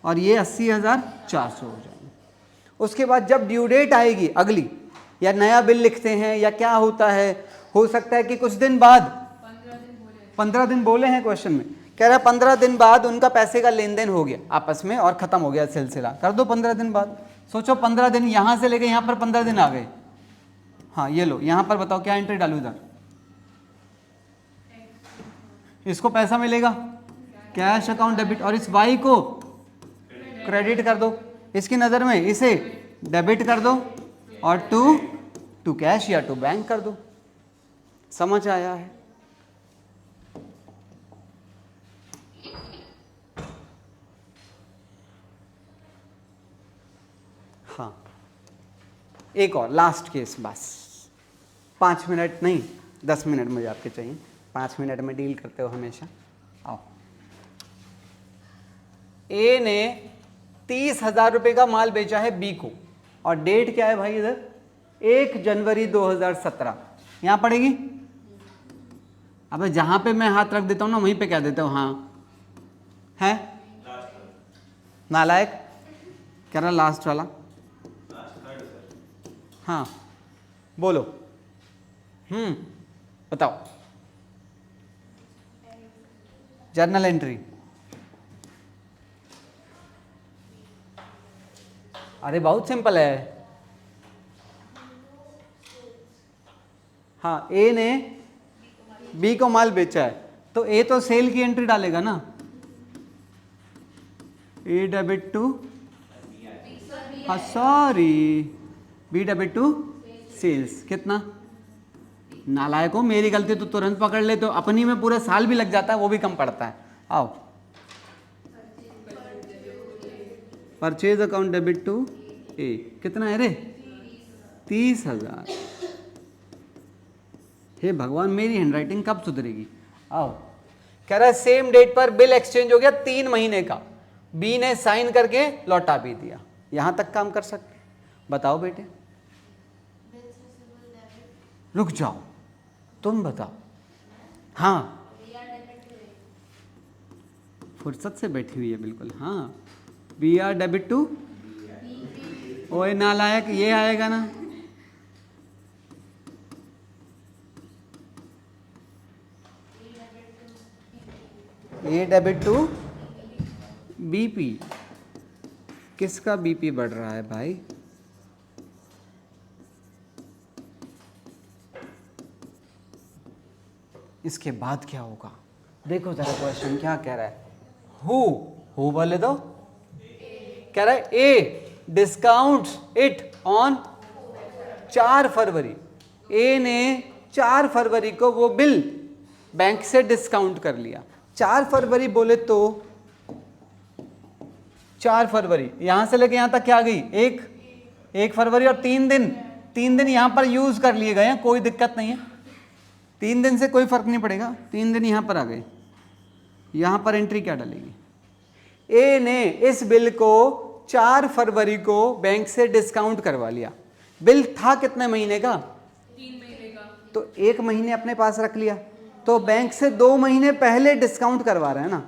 और ये 80,400 हो जाएंगे। उसके बाद जब ड्यू डेट आएगी अगली, या नया बिल लिखते हैं या क्या होता है, हो सकता है कि कुछ दिन बाद, 15 दिन बोले हैं क्वेश्चन में, कह रहा है 15 दिन बाद उनका पैसे का लेन देन हो गया आपस में और खत्म हो गया सिलसिला, कर दो 15 दिन बाद। सोचो 15 दिन यहां से लेके यहां पर 15 दिन आ गए। हाँ ये लो, यहां पर बताओ क्या एंट्री डालू इधर? इसको पैसा मिलेगा कैश अकाउंट डेबिट, और इस वाई को क्रेडिट कर दो। इसकी नज़र में इसे डेबिट कर दो और टू कैश या टू बैंक कर दो। समझ आया है? हाँ, एक और लास्ट केस, बस 5 मिनट नहीं 10 मिनट मुझे आपके चाहिए, 5 मिनट में डील करते हो हमेशा। आओ, ए ने 30,000 रुपये का माल बेचा है बी को, और डेट क्या है भाई इधर? 1 जनवरी 2017। यहां पड़ेगी? अब जहां पे मैं हाथ रख देता हूं ना वहीं पे क्या देता हूं? हाँ है नालायक, कह रहा लास्ट वाला। हाँ बोलो। बताओ। जर्नल एंट्री, अरे बहुत सिंपल है। हाँ, ए ने बी को माल बेचा है तो ए तो सेल की एंट्री डालेगा ना, ए डेबिट टू, हाँ sorry, B debit to sales. कितना नालायक हो, मेरी गलती तो तुरंत पकड़ ले, तो अपनी में पूरा साल भी लग जाता है, वो भी कम पड़ता है। आओ, परचेज अकाउंट डेबिट टू ए, कितना है रे? 30,000। हे भगवान, मेरी हैंडराइटिंग कब सुधरेगी। आओ, कह रहा है सेम डेट पर बिल एक्सचेंज हो गया 3 महीने का, बी ने साइन करके लौटा भी दिया। यहां तक काम कर सकते? बताओ बेटे। रुक जाओ, तुम बताओ। हाँ, फुर्सत से बैठी हुई है बिल्कुल। हाँ, बी आर डेबिट टू, ओए नालायक, ये आएगा ना। A debit to BP. किसका बीपी बढ़ रहा है भाई? इसके बाद क्या होगा देखो जरा, क्वेश्चन क्या कह रहा है। हु बोले तो कह रहा है ए डिस्काउंट्स इट ऑन 4 फरवरी। ए ने 4 फरवरी को वो बिल बैंक से डिस्काउंट कर लिया। 4 फरवरी बोले तो 4 फरवरी यहां से लेके यहां तक क्या आ गई? 1 फरवरी और 3 दिन यहां पर यूज कर लिए गए हैं, कोई दिक्कत नहीं है। 3 दिन से कोई फर्क नहीं पड़ेगा, 3 दिन यहां पर आ गए। यहां पर एंट्री क्या डालेगी? ए ने इस बिल को 4 फरवरी को बैंक से डिस्काउंट करवा लिया। बिल था कितने महीने का? 3 महीने का। तो 1 महीने अपने पास रख लिया, तो बैंक से 2 महीने पहले डिस्काउंट करवा रहे हैं ना,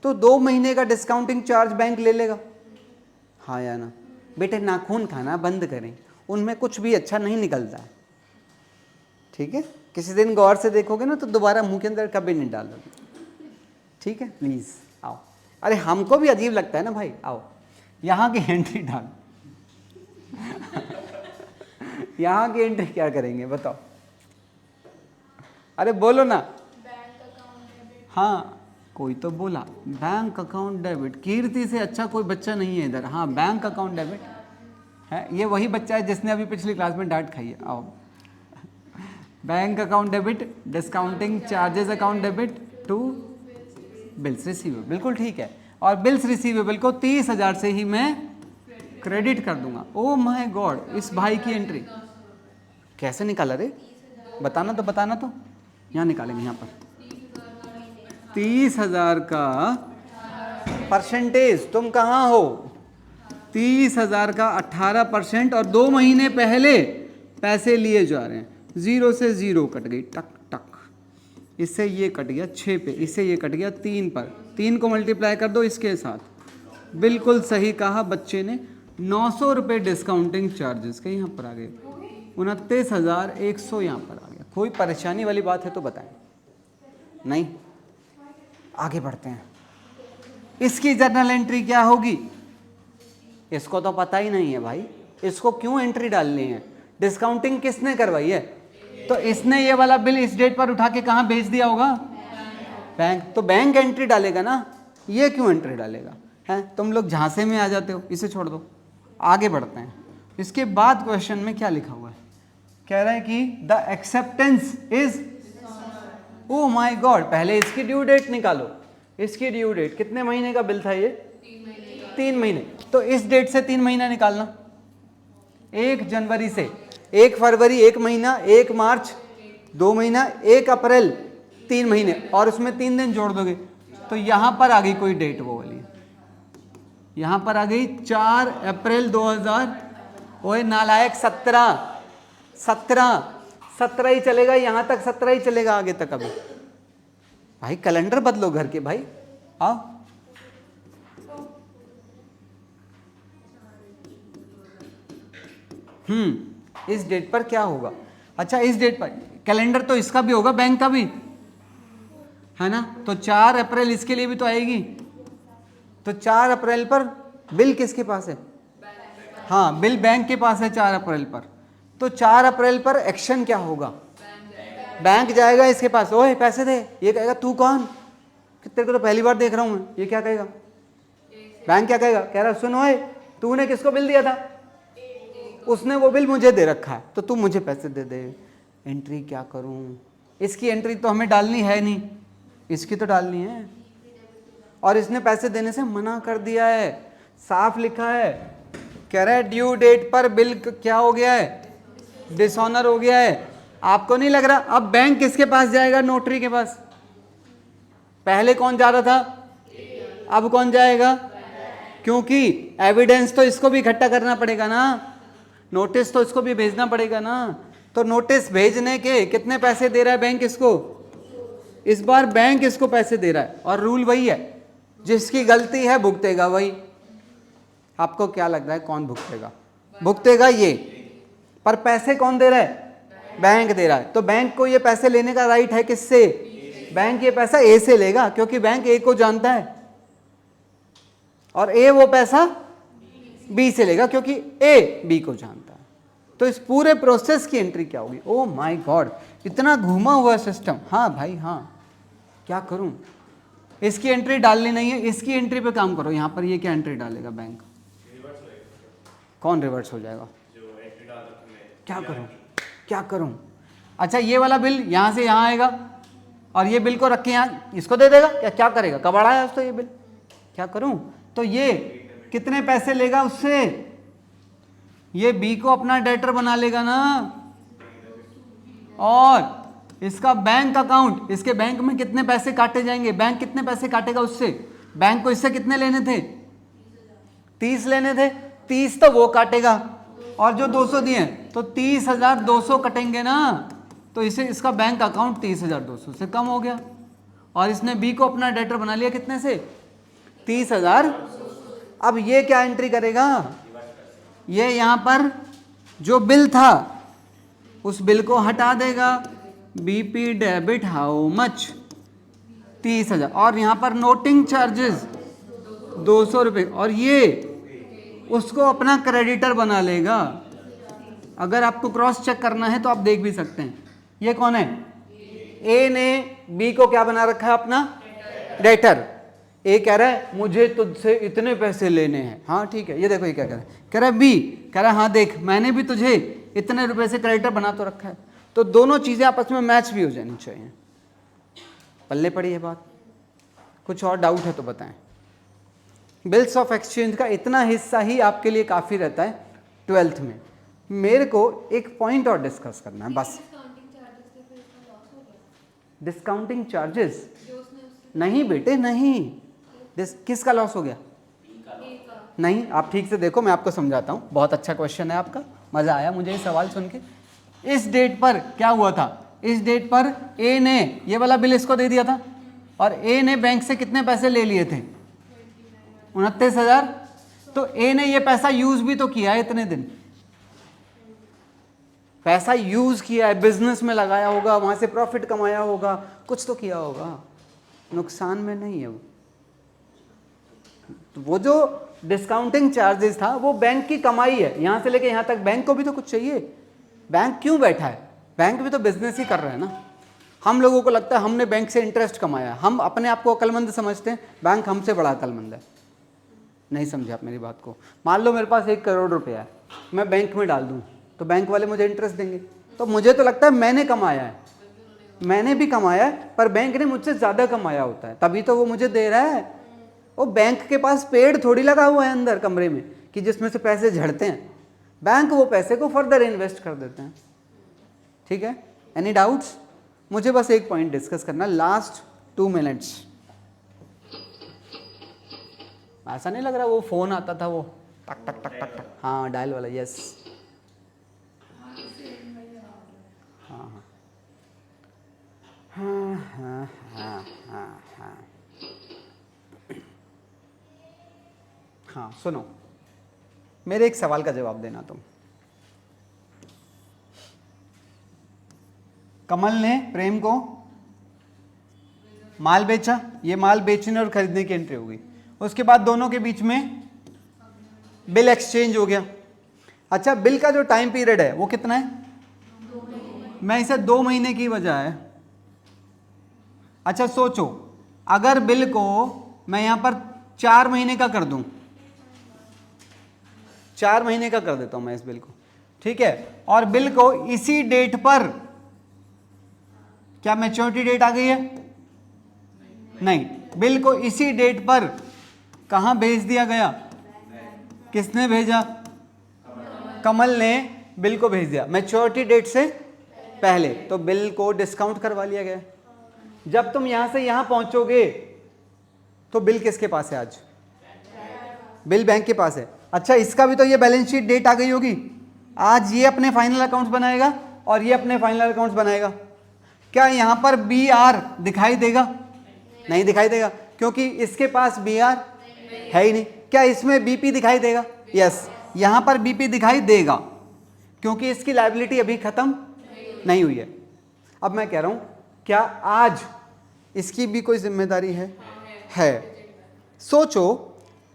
तो 2 महीने का डिस्काउंटिंग चार्ज बैंक ले लेगा। हाँ या ना? बेटे नाखून खाना बंद करें, उनमें कुछ भी अच्छा नहीं निकलता है, ठीक है? किसी दिन गौर से देखोगे ना तो दोबारा मुंह के अंदर कभी नहीं डालोगे, ठीक है? प्लीज आओ। अरे हमको भी अजीब लगता है ना भाई। आओ, यहाँ की एंट्री डाल। यहाँ की एंट्री क्या करेंगे बताओ? अरे बोलो ना। Bank account debit. हाँ, कोई तो बोला बैंक अकाउंट डेबिट। कीर्ति से अच्छा कोई बच्चा नहीं है इधर। हाँ, बैंक अकाउंट डेबिट है, ये वही बच्चा है जिसने अभी पिछली क्लास में डांट खाई है। आओ, bank account debit, discounting charges account debit to bills receivable. बिल्कुल ठीक है। और बिल्स रिसीवेबल को 30,000 से ही मैं क्रेडिट कर दूंगा। ओ माय गॉड, इस भाई की एंट्री कैसे निकाला रे? बताना तो यहाँ निकालेंगे। यहाँ पर 30,000 का परसेंटेज, तुम कहाँ हो? 30,000 का 18% और 2 महीने पहले पैसे लिए जा रहे हैं। 0 से 0 कट गई, टक टक। इससे ये कट गया 6 पे, इससे ये कट गया 3 पर। 3 को मल्टीप्लाई कर दो इसके साथ। बिल्कुल सही कहा बच्चे ने। 900 रुपये डिस्काउंटिंग चार्जेस के यहाँ पर आ गए। 29,100 यहाँ पर आ गया। कोई परेशानी वाली बात है तो बताएं। नहीं, आगे बढ़ते हैं। इसकी जर्नल एंट्री क्या होगी? इसको तो पता ही नहीं है भाई, इसको क्यों एंट्री डालनी है? डिस्काउंटिंग किसने करवाई है? तो इसने ये वाला बिल इस डेट पर उठा के कहाँ भेज दिया होगा? बैंक। तो बैंक एंट्री डालेगा ना, ये क्यों एंट्री डालेगा? हैं, तुम लोग झांसे में आ जाते हो। इसे छोड़ दो, आगे बढ़ते हैं। इसके बाद क्वेश्चन में क्या लिखा हुआ है? कह रहा है कि the acceptance is, oh my God, पहले इसकी ड्यू डेट निकालो। इसकी ड्यू डेट कितने महीने का बिल था ये? 3 महीने। तो इस डेट से 3 महीना निकालना। 1 जनवरी से 1 फरवरी 1 महीना, 1 मार्च 2 महीना, 1 अप्रैल 3 महीने, और उसमें 3 दिन जोड़ दोगे तो यहां पर आ गई कोई डेट, वो वाली यहां पर आ गई 4 अप्रैल 2000। ओए नालायक, 17 ही चलेगा यहां तक, 17 ही चलेगा आगे तक। अभी भाई कैलेंडर बदलो घर के भाई। आओ, इस डेट पर क्या होगा? अच्छा, इस डेट पर कैलेंडर तो इसका भी होगा, बैंक का भी है ना, तो 4 अप्रैल इसके लिए भी तो आएगी। तो 4 अप्रैल पर बिल किसके पास है? हाँ, बिल बैंक के पास है 4 अप्रैल पर। तो 4 अप्रैल पर एक्शन क्या होगा? बैंक जाएगा इसके पास, ओए पैसे दे। ये कहेगा तू कौन, तेरे को तो पहली बार देख रहा हूं मैं। ये क्या कहेगा? बैंक क्या कहेगा? कह रहा सुन ओए, तूने किसको बिल दिया था? उसने वो बिल मुझे दे रखा है, तो तू मुझे पैसे दे दे। एंट्री क्या करूं? इसकी एंट्री तो हमें डालनी है नहीं, इसकी तो डालनी है। और इसने पैसे देने से मना कर दिया है, साफ लिखा है, कह रहा है ड्यू डेट पर बिल क्या हो गया है? डिसऑनर हो गया है। आपको नहीं लग रहा अब बैंक किसके पास जाएगा? नोटरी के पास। पहले कौन जा रहा था, अब कौन जाएगा? क्योंकि एविडेंस तो इसको भी इकट्ठा करना पड़ेगा ना, नोटिस तो इसको भी भेजना पड़ेगा ना। तो नोटिस भेजने के कितने पैसे दे रहा है बैंक इसको? इस बार बैंक इसको पैसे दे रहा है, और रूल वही है, जिसकी गलती है भुगतेगा वही। आपको क्या लग रहा है कौन भुगतेगा? भुगतेगा ये। पर पैसे कौन दे रहा है? बैंक दे रहा है। तो बैंक को ये पैसे लेने का राइट है किससे? बैंक ये पैसा ए से लेगा, क्योंकि बैंक ए को जानता है, और ए वो पैसा बी से लेगा, क्योंकि ए बी को जानता है। तो इस पूरे प्रोसेस की एंट्री क्या होगी? ओ माय गॉड, इतना घुमा हुआ सिस्टम। हाँ भाई हाँ, क्या करूं? इसकी एंट्री डालनी नहीं है, इसकी एंट्री पे काम करो। यहां पर ये क्या एंट्री डालेगा बैंक? कौन रिवर्स हो जाएगा? क्या करूं, क्या करूं? अच्छा, ये वाला बिल यहां से यहां आएगा, और ये बिल को रख के यहाँ इसको दे देगा। क्या करेगा? कबाड़ा है उसको ये बिल। क्या करूं? तो ये कितने पैसे लेगा उससे? ये बी को अपना डेटर बना लेगा ना, और इसका बैंक अकाउंट, इसके बैंक में कितने पैसे काटे जाएंगे? बैंक कितने पैसे काटेगा उससे? बैंक को इससे कितने लेने थे? 30 लेने थे, 30 तो वो काटेगा, और जो 200 दिए तो 30,200 कटेंगे ना। तो इसे इसका बैंक अकाउंट 30,200 से कम हो गया, और इसने बी को अपना डेटर बना लिया कितने से? 30,000। अब ये क्या एंट्री करेगा? ये यहां पर जो बिल था उस बिल को हटा देगा। BP debit how much? 30,000। और यहां पर नोटिंग चार्जेस 200 रुपये, और ये उसको अपना क्रेडिटर बना लेगा। अगर आपको क्रॉस चेक करना है तो आप देख भी सकते हैं। ये कौन है? ए ने बी को क्या बना रखा है? अपना डेटर। ए कह रहा है मुझे तुझसे इतने पैसे लेने हैं। हाँ ठीक है, ये देखो ये क्या कह रहा है, कह रहा है बी कह रहा है हाँ देख मैंने भी तुझे इतने रुपए से क्रेडिटर बना तो रखा है। तो दोनों चीजें आपस में मैच भी हो जानी चाहिए। पल्ले पड़ी है बात? कुछ और डाउट है तो बताएं। बिल्स ऑफ एक्सचेंज का इतना हिस्सा ही आपके लिए काफ़ी रहता है 12th में। मेरे को एक पॉइंट और डिस्कस करना है बस। डिस्काउंटिंग चार्जेस नहीं बेटे नहीं। किसका लॉस हो गया? नहीं, आप ठीक से देखो, मैं आपको समझाता हूँ। बहुत अच्छा क्वेश्चन है आपका, मज़ा आया मुझे ये सवाल सुन के। इस डेट पर क्या हुआ था? इस डेट पर ए ने ये वाला बिल इसको दे दिया था, और ए ने बैंक से कितने पैसे ले लिए थे? 29,000। तो ए ने ये पैसा यूज भी तो किया है, इतने दिन पैसा यूज किया है, बिजनेस में लगाया होगा, वहां से प्रॉफिट कमाया होगा, कुछ तो किया होगा, नुकसान में नहीं है वो। तो वो जो डिस्काउंटिंग चार्जेस था वो बैंक की कमाई है, यहां से लेके यहां तक बैंक को भी तो कुछ चाहिए। बैंक क्यों बैठा है? बैंक भी तो बिजनेस ही कर रहा है ना। हम लोगों को लगता है हमने बैंक से इंटरेस्ट कमाया, हम अपने आप को अक्लमंद समझते हैं, बैंक हमसे बड़ा अक्लमंद है। नहीं समझे आप मेरी बात को? मान लो मेरे पास 1 करोड़ रुपया है, मैं बैंक में डाल दूं तो बैंक वाले मुझे इंटरेस्ट देंगे, तो मुझे तो लगता है मैंने कमाया है, मैंने भी कमाया है, पर बैंक ने मुझसे ज़्यादा कमाया होता है, तभी तो वो मुझे दे रहा है। वो बैंक के पास पेड़ थोड़ी लगा हुआ है अंदर कमरे में कि जिसमें से पैसे झड़ते हैं। बैंक वो पैसे को फर्दर इन्वेस्ट कर देते हैं। ठीक है, एनी डाउट्स? मुझे बस एक पॉइंट डिस्कस करना, लास्ट 2 मिनट्स। ऐसा नहीं लग रहा वो फोन आता था वो टक टक टक टक टक? हाँ डायल वाला, यस। हाँ हाँ हाँ हाँ हाँ हाँ हाँ सुनो, मेरे एक सवाल का जवाब देना तुम। कमल ने प्रेम को माल बेचा, ये माल बेचने और खरीदने की एंट्री होगी। उसके बाद दोनों के बीच में बिल एक्सचेंज हो गया। अच्छा, बिल का जो टाइम पीरियड है वो कितना है? मैं इसे 2 महीने की बजाय, अच्छा सोचो, अगर बिल को मैं यहां पर 4 महीने का कर दूं, 4 महीने का कर देता हूं मैं इस बिल को, ठीक है, और बिल को इसी डेट पर, क्या मैच्योरिटी डेट आ गई है? नहीं, बिल को इसी डेट पर कहां भेज दिया गया? किसने भेजा? कमल ने बिल को भेज दिया मैच्योरिटी डेट से पहले, तो बिल को डिस्काउंट करवा लिया गया। जब तुम यहां से यहां पहुंचोगे तो बिल किसके पास है आज? बिल बैंक के पास है। अच्छा, इसका भी तो ये बैलेंस शीट डेट आ गई होगी। आज ये अपने फाइनल अकाउंट्स बनाएगा और ये अपने फाइनल अकाउंट्स बनाएगा। क्या यहां पर बी आर दिखाई देगा? नहीं दिखाई देगा, क्योंकि इसके पास बी आर है ही नहीं। क्या इसमें बीपी दिखाई देगा? यस, यहां पर बीपी दिखाई देगा, क्योंकि इसकी लायबिलिटी अभी खत्म नहीं हुई है। अब मैं कह रहा हूं, क्या आज इसकी भी कोई जिम्मेदारी है? सोचो,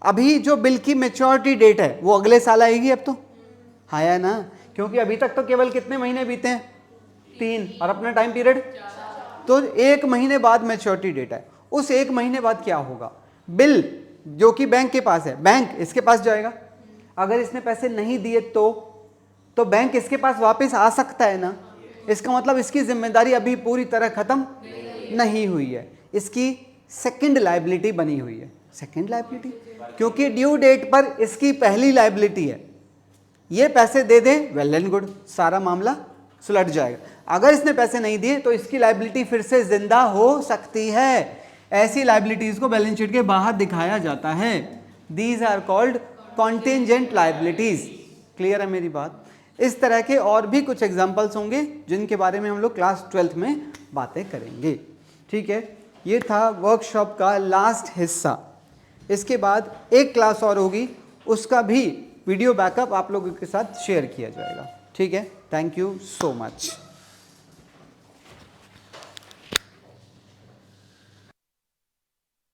अभी जो बिल की मैच्योरिटी डेट है वो अगले साल आएगी। अब तो आया ना, क्योंकि अभी तक तो केवल कितने महीने बीते हैं? 3, और अपना टाइम पीरियड, तो 1 महीने बाद मैच्योरिटी डेट है। उस 1 महीने बाद क्या होगा? बिल जो कि बैंक के पास है, बैंक इसके पास जाएगा। अगर इसने पैसे नहीं दिए तो बैंक इसके पास वापस आ सकता है ना। इसका मतलब इसकी जिम्मेदारी अभी पूरी तरह खत्म नहीं हुई है, इसकी सेकंड लायबिलिटी बनी हुई है। सेकंड लायबिलिटी, क्योंकि ड्यू डेट पर इसकी पहली लायबिलिटी है। ये पैसे दे दे, वेल एंड गुड, सारा मामला सुलझ जाएगा। अगर इसने पैसे नहीं दिए तो इसकी लायबिलिटी फिर से जिंदा हो सकती है। ऐसी लायबिलिटीज को बैलेंस शीट के बाहर दिखाया जाता है। These are called contingent liabilities. Clear है मेरी बात? इस तरह के और भी कुछ एग्जाम्पल्स होंगे जिनके बारे में हम लोग क्लास 12th में बातें करेंगे। ठीक है, ये था वर्कशॉप का लास्ट हिस्सा। इसके बाद एक क्लास और होगी, उसका भी वीडियो बैकअप आप लोगों के साथ शेयर किया जाएगा। ठीक है, थैंक यू सो मच।